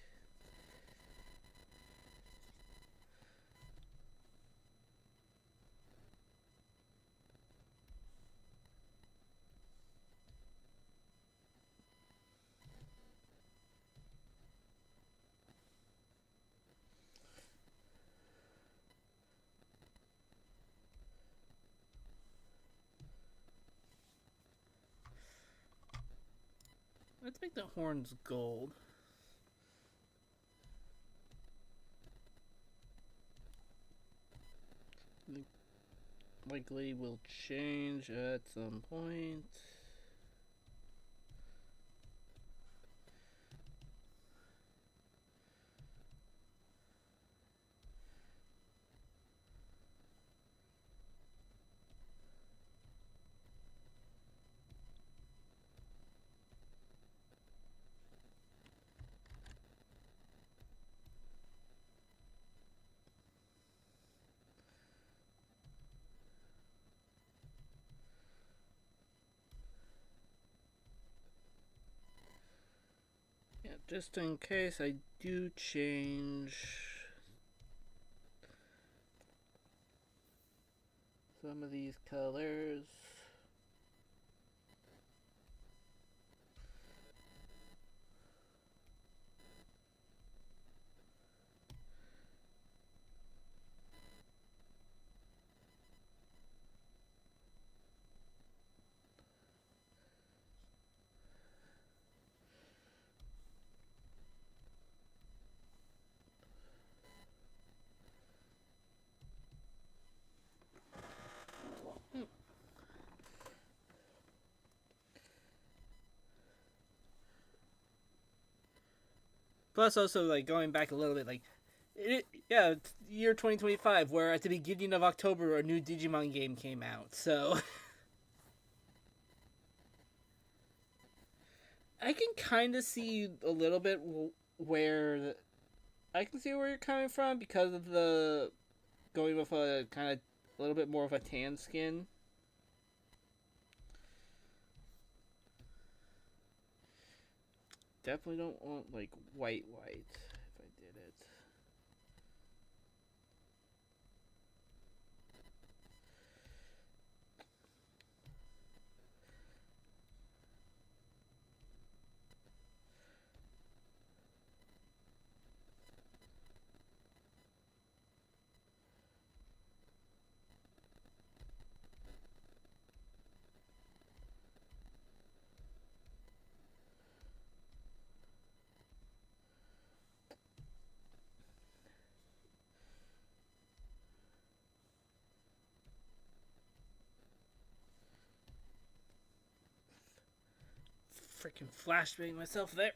Let's make the horns gold. Likely will change at some point. Yeah, just in case I do change some of these colors. Plus, also like going back a little bit, like yeah, it's year 2025, where at the beginning of October a new Digimon game came out. So I can kind of see a little bit where I can see where you're coming from because of the going with a kind of a little bit more of a tan skin. Definitely don't want like white if I did it. Freaking flashbang myself there.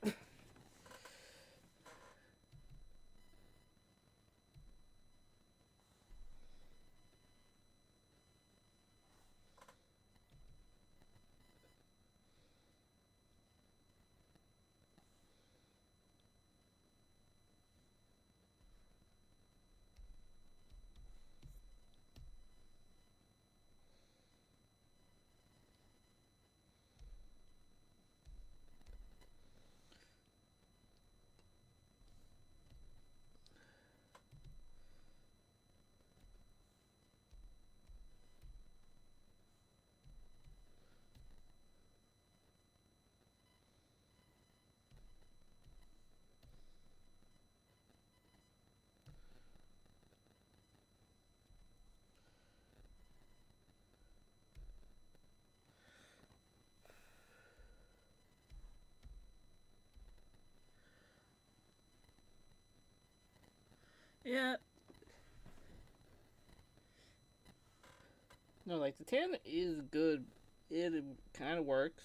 Yeah. No, like the tan is good. It kind of works.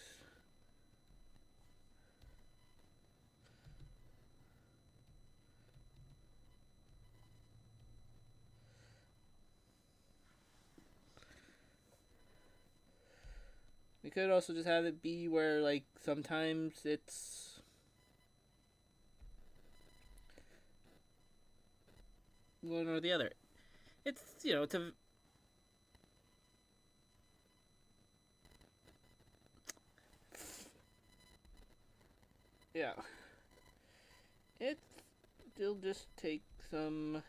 We could also just have it be where like sometimes it's one or the other. It's it's a yeah. It still just take some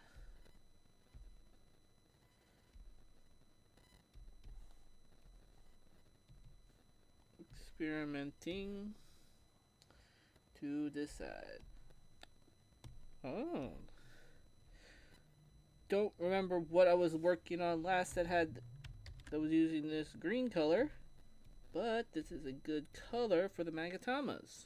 experimenting to decide. Oh. Don't remember what I was working on last that was using this green color, but this is a good color for the Magatamas.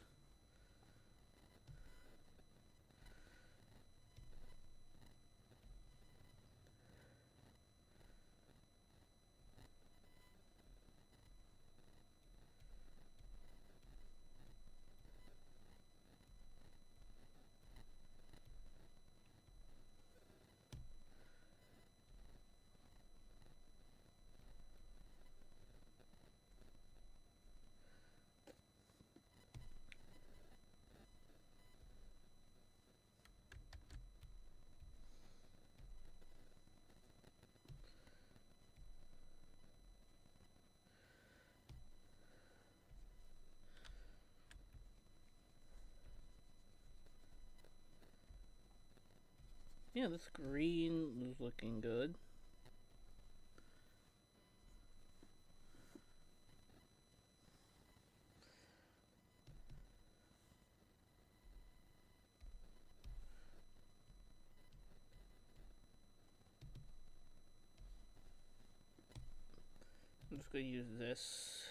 Yeah, this green is looking good. I'm just going to use this.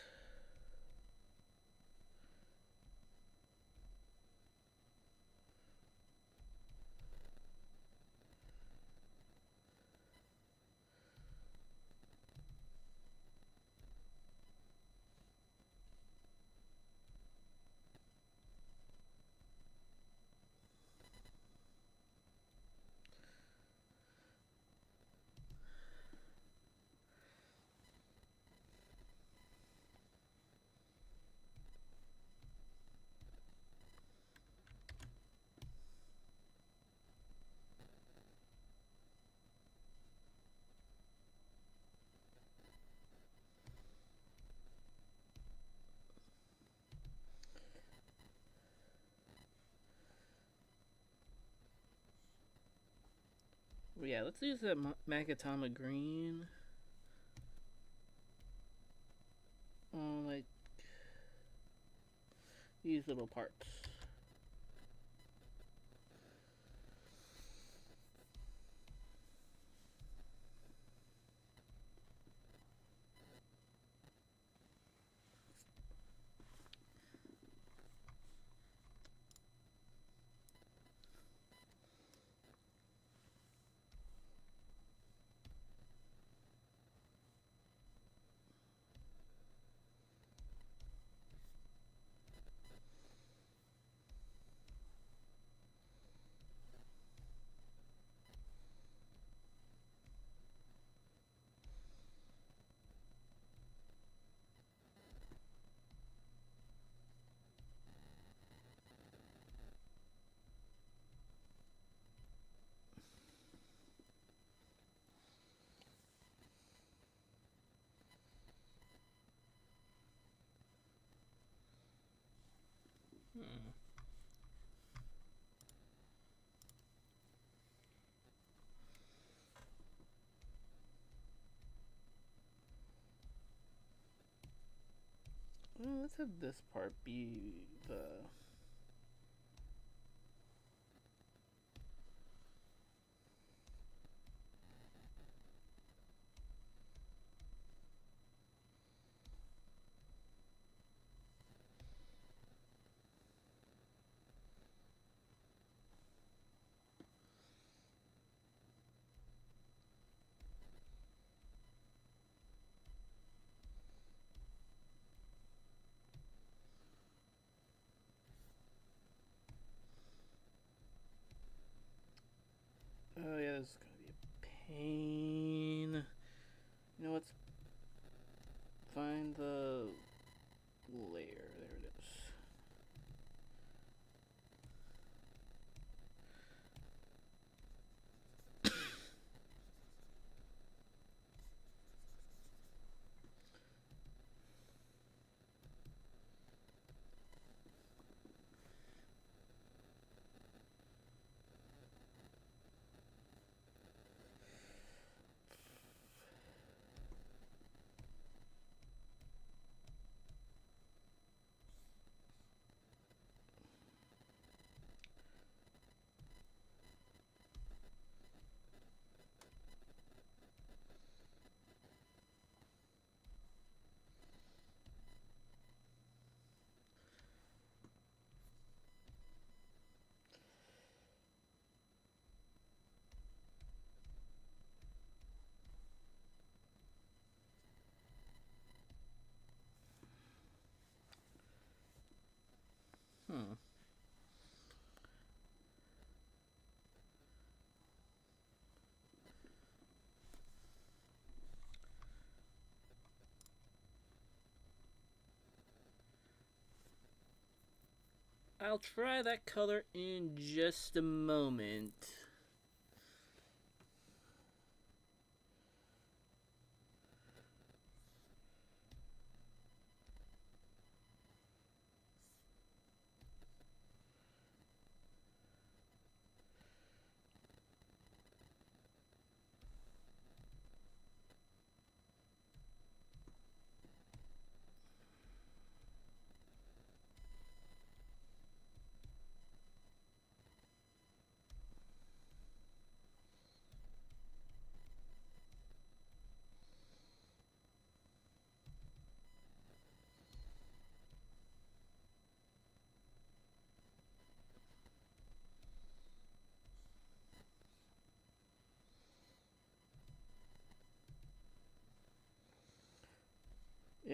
Yeah, let's use that Magatama green on like these little parts. Hmm. Well, let's have this part be the... Oh yeah, this is gonna be a pain. You know what's... Find the layer. There it is. Hmm. I'll try that color in just a moment.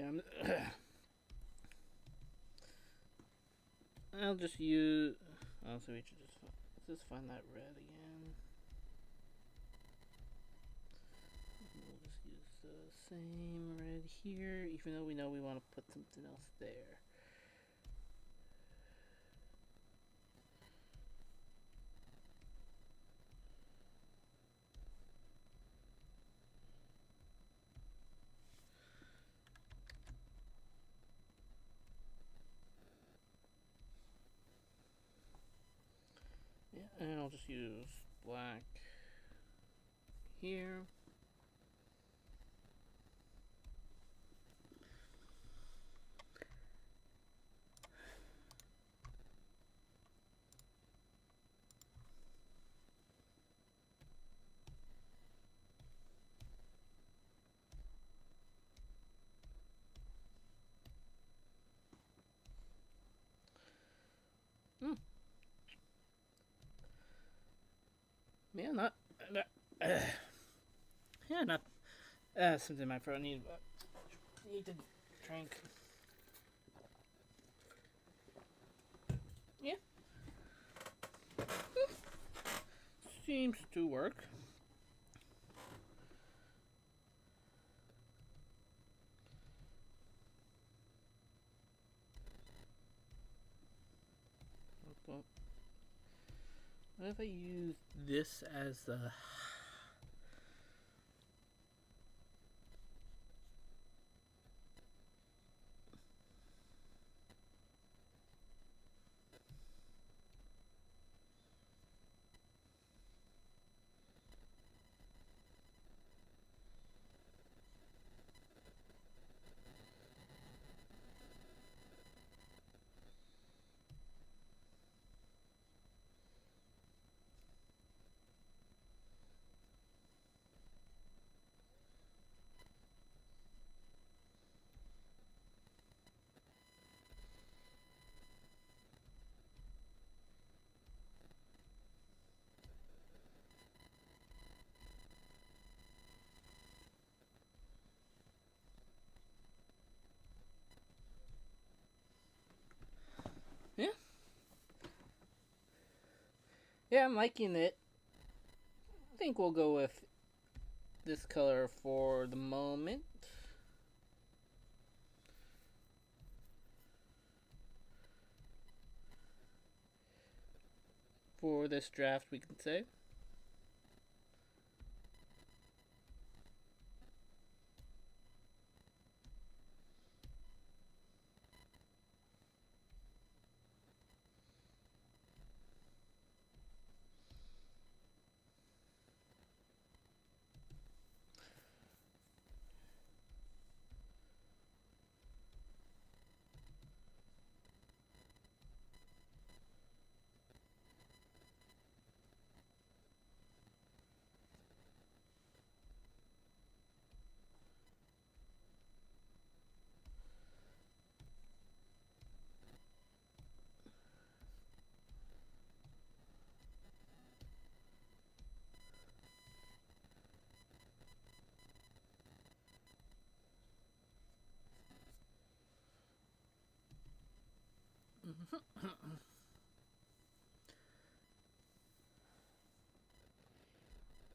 Yeah, I'll just use. Oh, so we should just find that red again. We'll just use the same red here, even though we know we want to put something else there. Yeah, and I'll just use black here. Yeah, not. Yeah, not. Something in my throat. Need to drink. Yeah. Seems to work. What if I use this as the... Yeah. Yeah, I'm liking it. I think we'll go with this color for the moment. For this draft, we can say.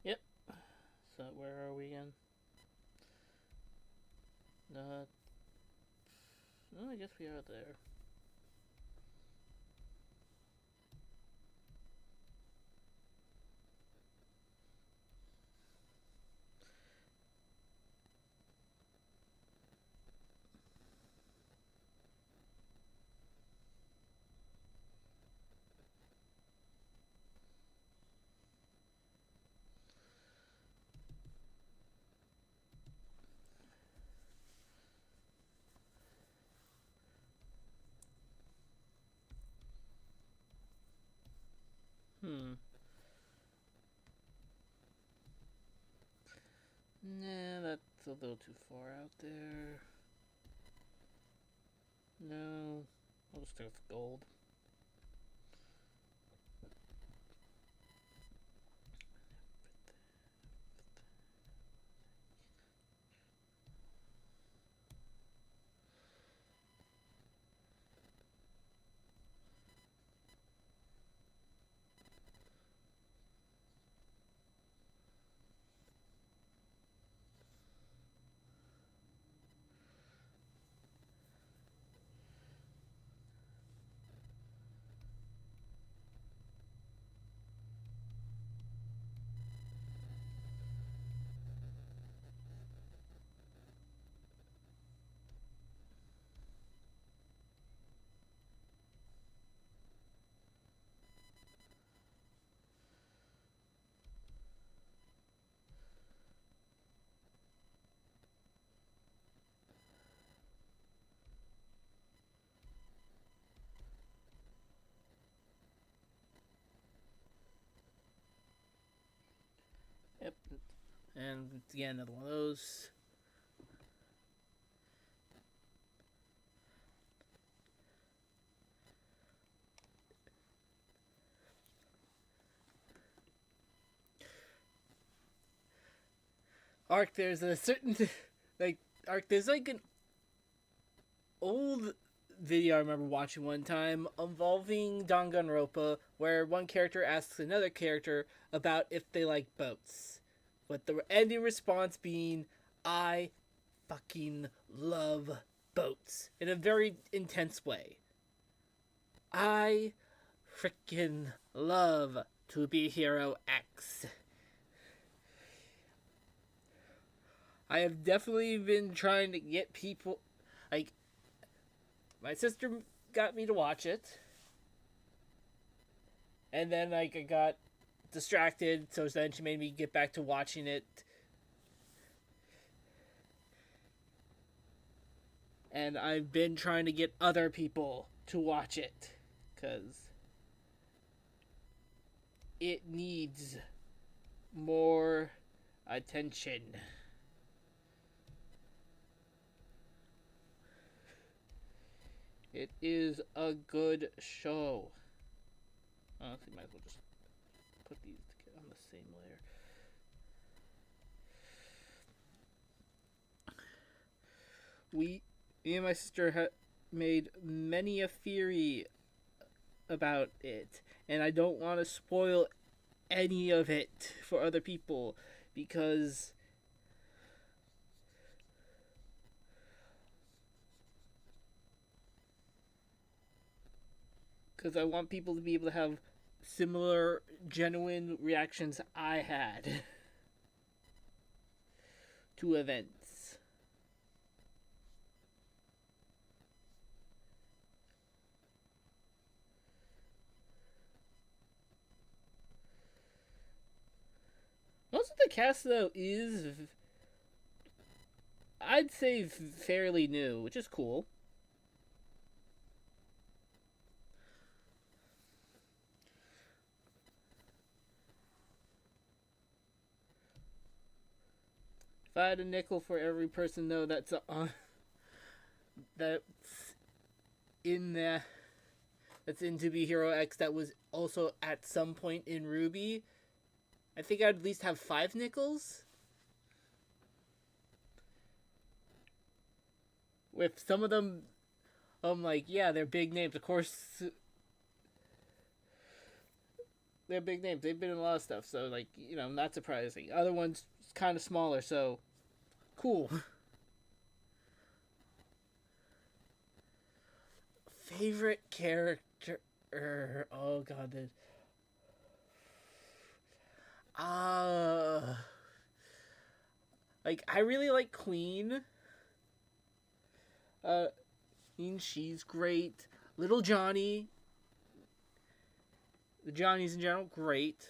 Yep. So where are we again? No, I guess we are there. Nah, that's a little too far out there. No, I'll just go with gold. And again, another one of those. Arc, there's a certain like Arc. There's like an old video I remember watching one time involving Danganronpa, where one character asks another character about if they like boats, with the ending response being, "I fucking love boats," in a very intense way. I freaking love to be Hero X. I have definitely been trying to get people, like, my sister got me to watch it, and then like I got distracted, so then she made me get back to watching it. And I've been trying to get other people to watch it, because it needs more attention. It is a good show. Honestly, might as well just put these on the same layer. Me and my sister made many a theory about it, and I don't want to spoil any of it for other people, because I want people to be able to have similar genuine reactions I had to events. Most of the cast, though, is, I'd say, fairly new, which is cool. If I had a nickel for every person, though, that's in the that's in To Be Hero X that was also at some point in Ruby, I think I'd at least have 5 nickels. With some of them, I'm like, yeah, they're big names. Of course, they're big names. They've been in a lot of stuff, so, like, not surprising. Other ones kind of smaller, so cool. Favorite character? Oh god, this. Like, I really like Queen. She's great. Little Johnny. The Johnnies in general, great.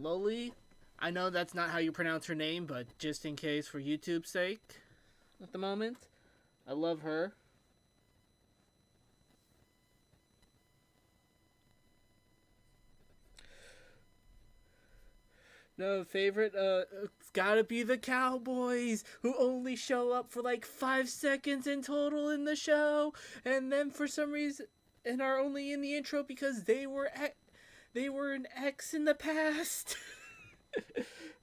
Loli, I know that's not how you pronounce her name, but just in case for YouTube's sake, at the moment, I love her. No, favorite, it's gotta be the Cowboys, who only show up for like 5 seconds in total in the show, and then for some reason, and are only in the intro because they were an X in the past.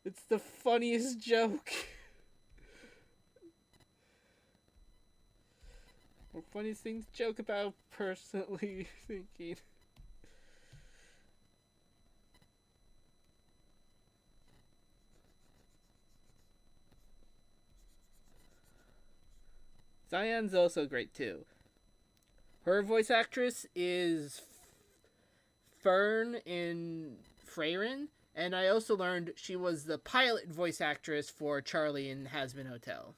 It's the funniest joke. Or funniest things to joke about, personally thinking. Cyan's also great too. Her voice actress is Fern in Freyrin, and I also learned she was the pilot voice actress for Charlie in Hazbin Hotel.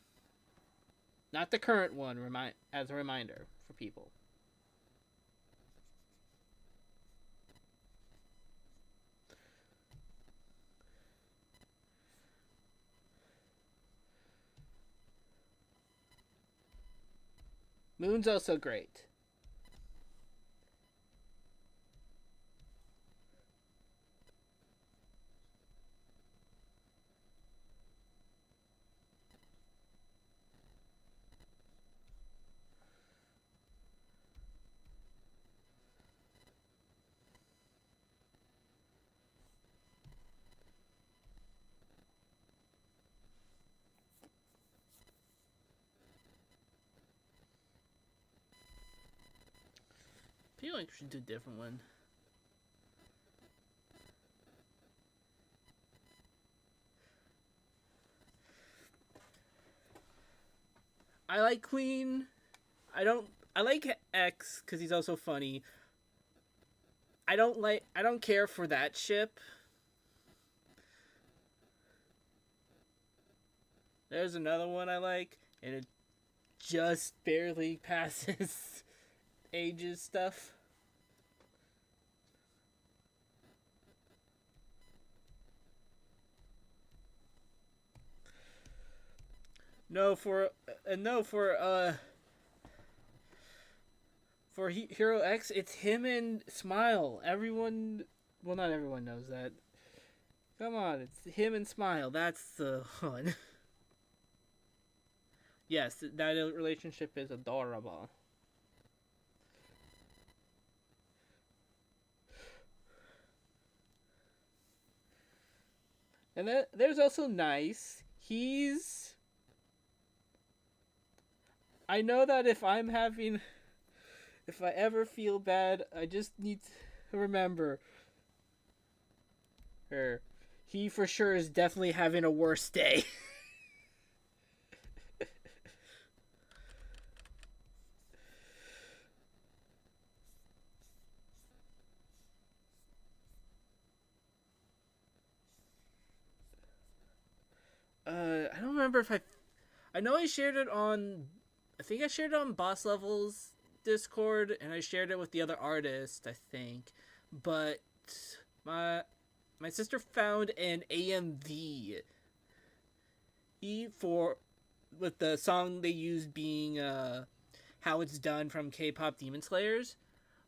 Not the current one, as a reminder for people. Moon's also great. I feel like we should do a different one. I like Queen. I don't. I like X because he's also funny. I don't like. I don't care for that ship. There's another one I like, and it just barely passes ages stuff. No, for Hero X, it's him and Smile. Everyone, well, not everyone knows that. Come on, it's him and Smile. That's the one. Yes, that relationship is adorable. And there's also Nice. I know that if I ever feel bad, I just need to remember her. He for sure is definitely having a worse day. I don't remember if I know I shared it on. I think I shared it on Boss Levels Discord, and I shared it with the other artist. I think, but my my sister found an AMV for with the song they used being "How It's Done" from K-pop Demon Slayers,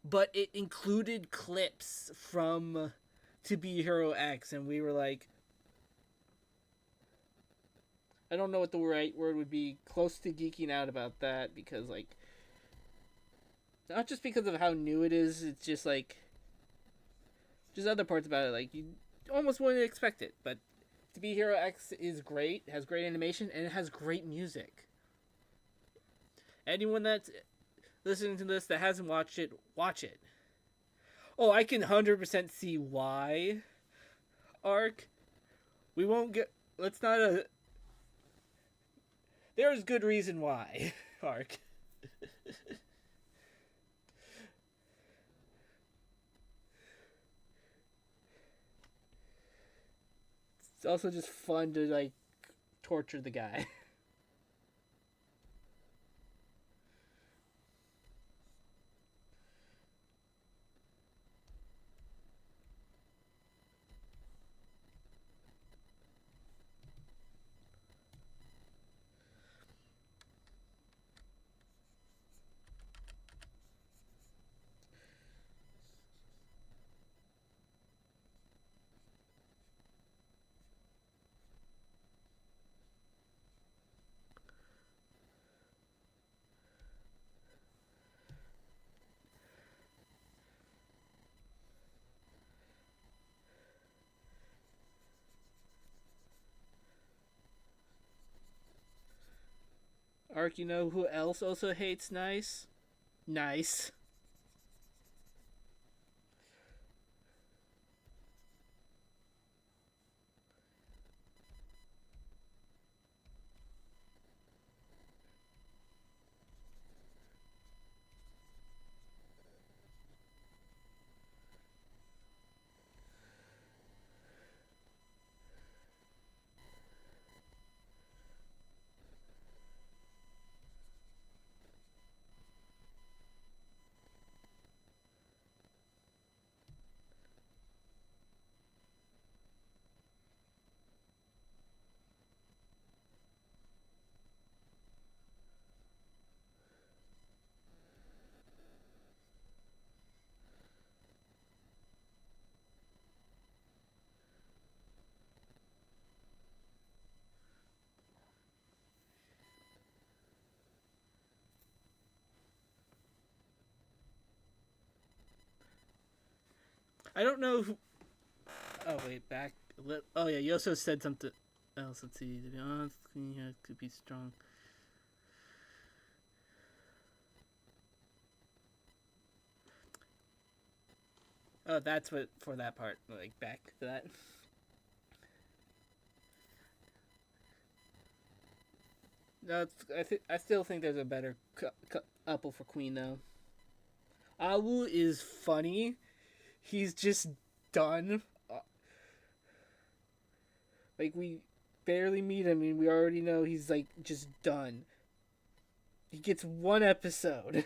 but it included clips from To Be Hero X, and we were like, I don't know what the right word would be, close to geeking out about that, because like, not just because of how new it is, it's just like, just other parts about it, like you almost wouldn't expect it. But To Be Hero X is great, has great animation, and it has great music. Anyone that's listening to this that hasn't watched it, watch it. Oh, I can 100% see why. Arc. We won't get. Let's not. There's good reason why. Arc. It's also just fun to like torture the guy. Arc, you know who else also hates Nice? Nice. I don't know who. Oh wait, back. Oh yeah, you also said something else. Let's see. To be honest, Queen could be strong. Oh, that's what for that part. Like back to that. No, I still think there's a better couple for Queen though. Awu is funny. He's just done. Like we barely meet him, and we already know he's like just done. He gets one episode,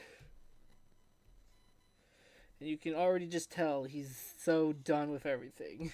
and you can already just tell he's so done with everything.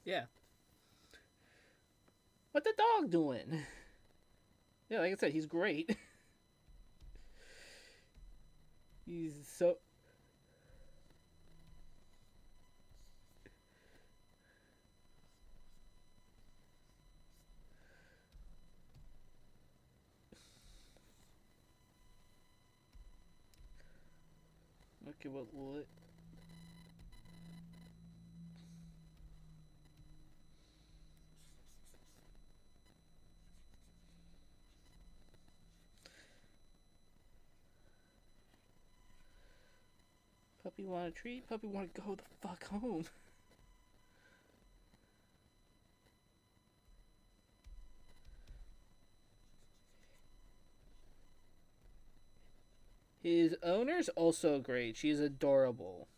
Yeah. What the dog doing? Yeah, like I said, he's great. He's so. Okay, well, puppy want a treat? Puppy want to go the fuck home. His owner's also great. She's adorable.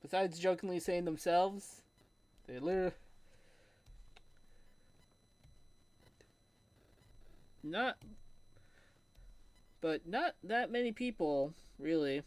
Besides jokingly saying themselves, they literally not, but not that many people really.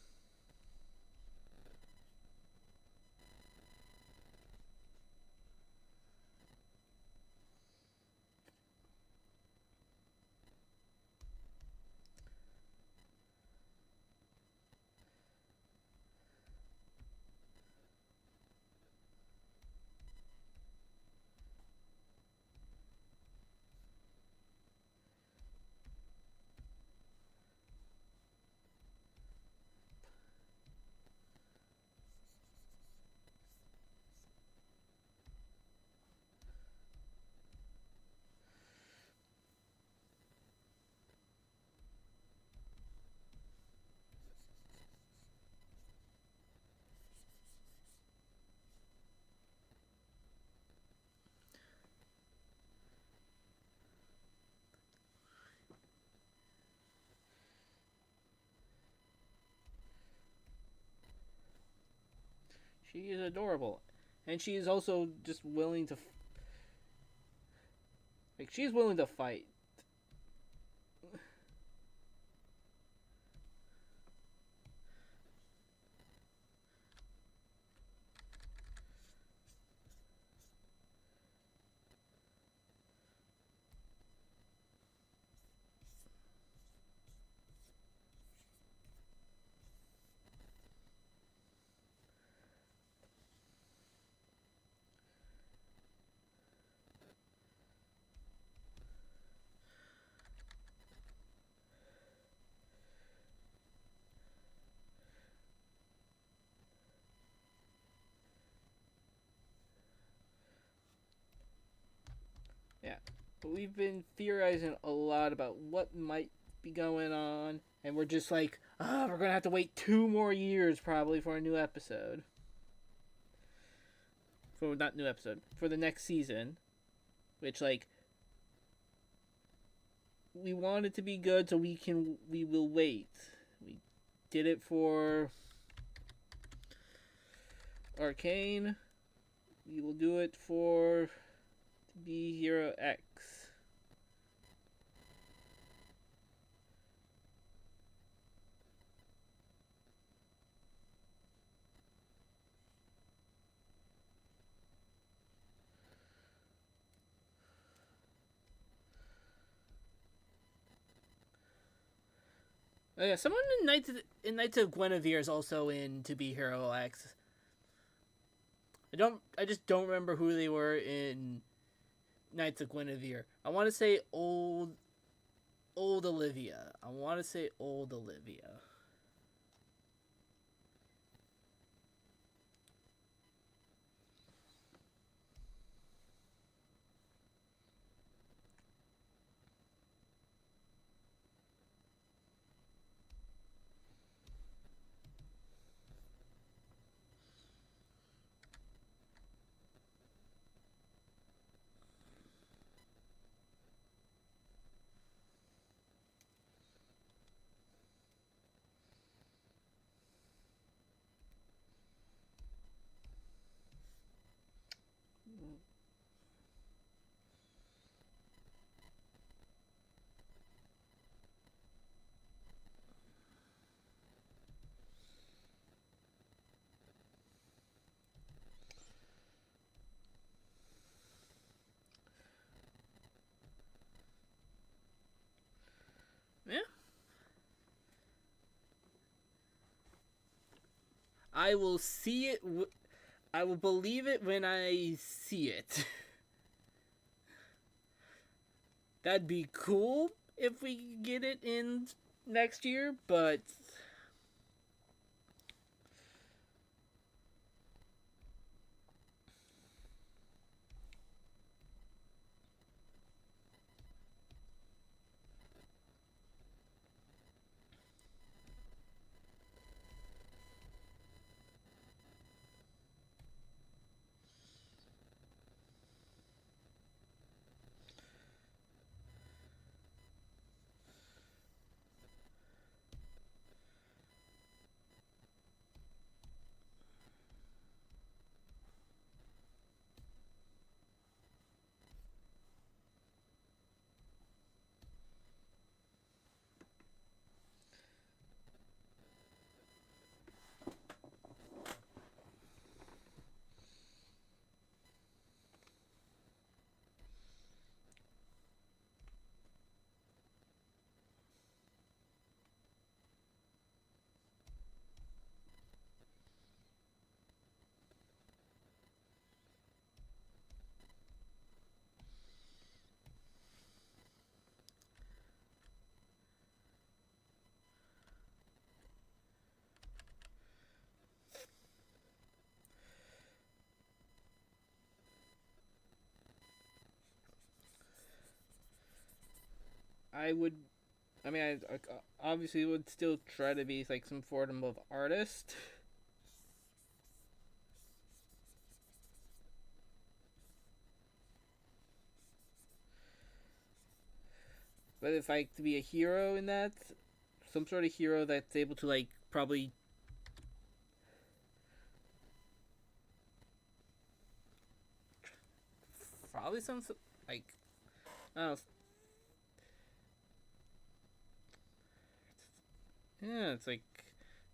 She is adorable, and she is also just willing to, like, she's willing to fight. Yeah. But we've been theorizing a lot about what might be going on, and we're just like, we're gonna have to wait 2 more years probably for a new episode. For not new episode, for the next season, which like we want it to be good, so we will wait. We did it for Arcane. We will do it for Be Hero X. Oh, yeah, someone in Knights of Guinevere is also in To Be Hero X. I just don't remember who they were in Knights of Guinevere. I want to say old Olivia. I want to say old Olivia. Yeah. I will see it. I will believe it when I see it. That'd be cool if we get it in next year, but I would. I mean, I obviously would still try to be like some form of artist. But if I to be a hero in that, some sort of hero that's able to like probably some like I don't know. Yeah, it's like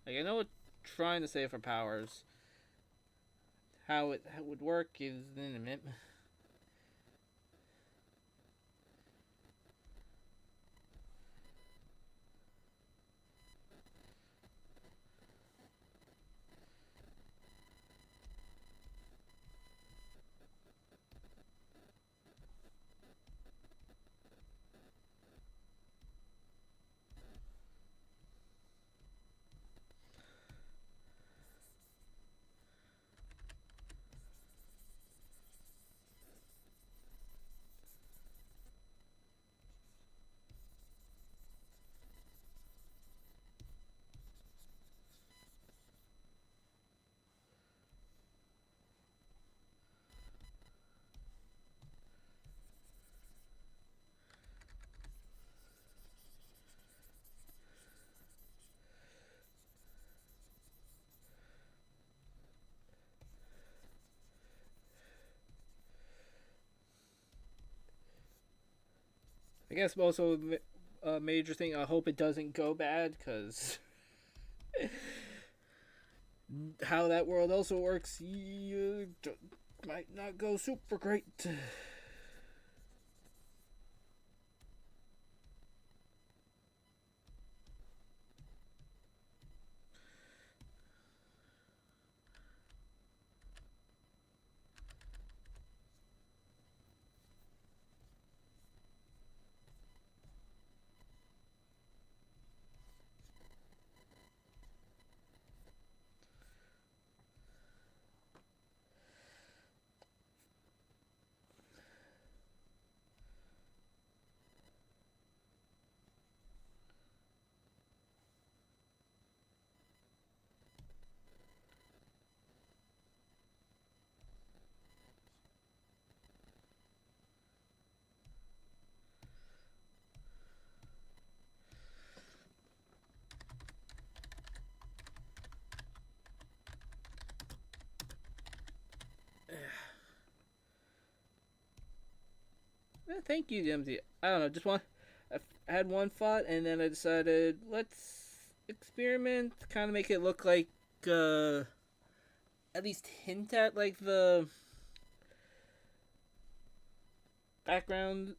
I know what trying to say for powers. How it would work is in a minute. I guess also a major thing. I hope it doesn't go bad, because how that world also works, you might not go super great. Thank you, DMZ. I don't know, just one. I had one thought, and then I decided let's experiment, kind of make it look like, at least hint at like the background,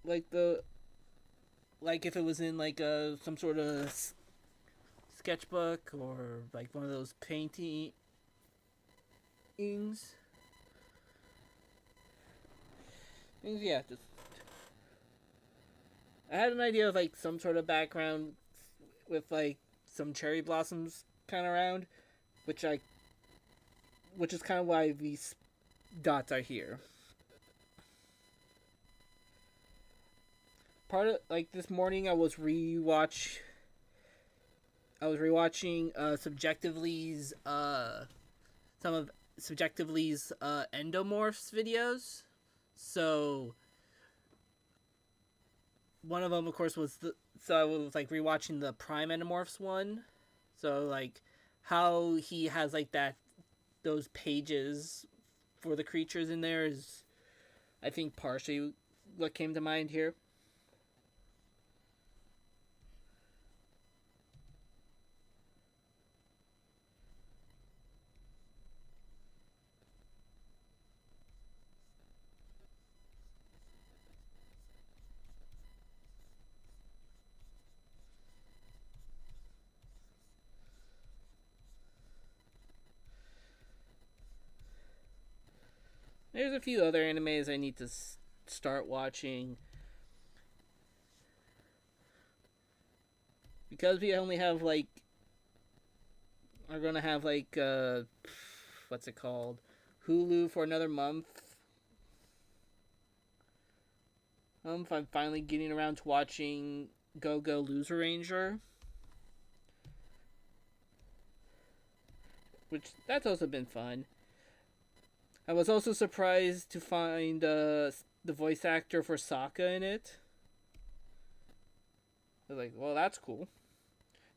like the like if it was in like some sort of sketchbook or like one of those paintings. Yeah, just I had an idea of like some sort of background with like some cherry blossoms kind of around, which I which is kind of why these dots are here. Part of like this morning, I was rewatching Subjectively's some of Subjectively's Endomorphs videos. So one of them, of course, was I was like rewatching the Prime Endomorphs one. So like how he has like those pages for the creatures in there is, I think, partially what came to mind here. There's a few other animes I need to start watching. Because we only have like, are gonna have like what's it called, Hulu for another month. I'm finally getting around to watching Go Go Loser Ranger, which that's also been fun. I was also surprised to find the voice actor for Sokka in it. I was like, well, that's cool.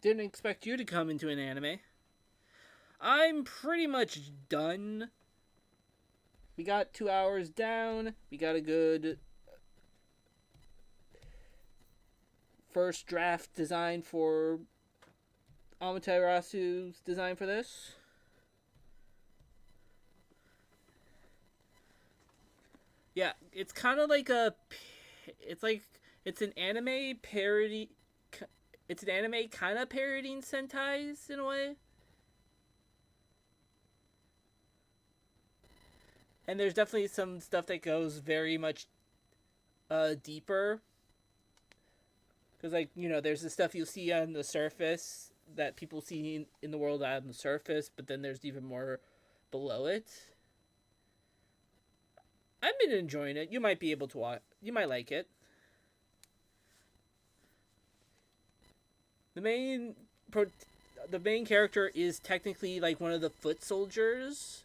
Didn't expect you to come into an anime. I'm pretty much done. We got 2 hours down. We got a good first draft design for Amaterasu's design for this. Yeah, it's kind of like it's an anime parody. It's an anime kind of parodying Sentai's in a way. And there's definitely some stuff that goes very much deeper. Because, like, there's the stuff you see on the surface that people see in the world on the surface, but then there's even more below it. I've been enjoying it. You might be able to watch. You might like it. The main character is technically like one of the foot soldiers,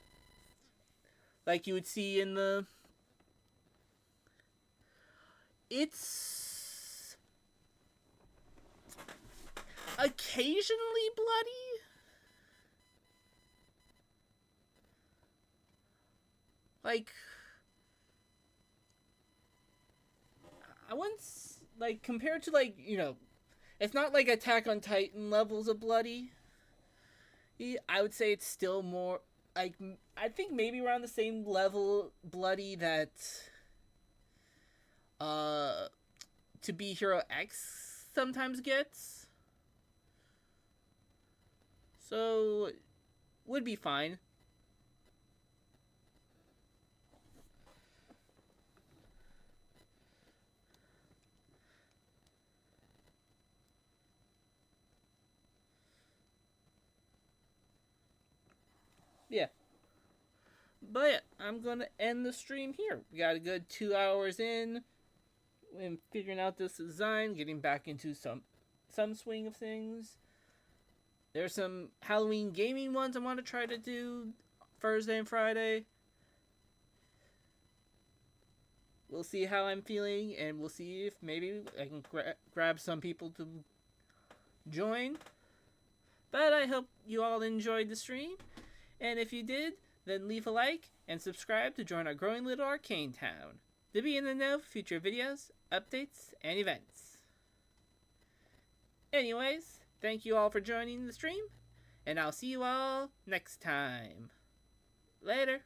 like you would see in the. It's occasionally bloody. Like, I once like compared to like it's not like Attack on Titan levels of bloody. I would say it's still more like I think maybe around the same level bloody that uh To Be Hero X sometimes gets. So would be fine. Yeah. But yeah, I'm gonna end the stream here. We got a good 2 hours in figuring out this design, getting back into some swing of things. There's some Halloween gaming ones I want to try to do Thursday and Friday. We'll see how I'm feeling, and we'll see if maybe I can grab some people to join. But I hope you all enjoyed the stream, and if you did, then leave a like and subscribe to join our growing little Arcane town to be in the know for future videos, updates, and events. Anyways, thank you all for joining the stream, and I'll see you all next time. Later.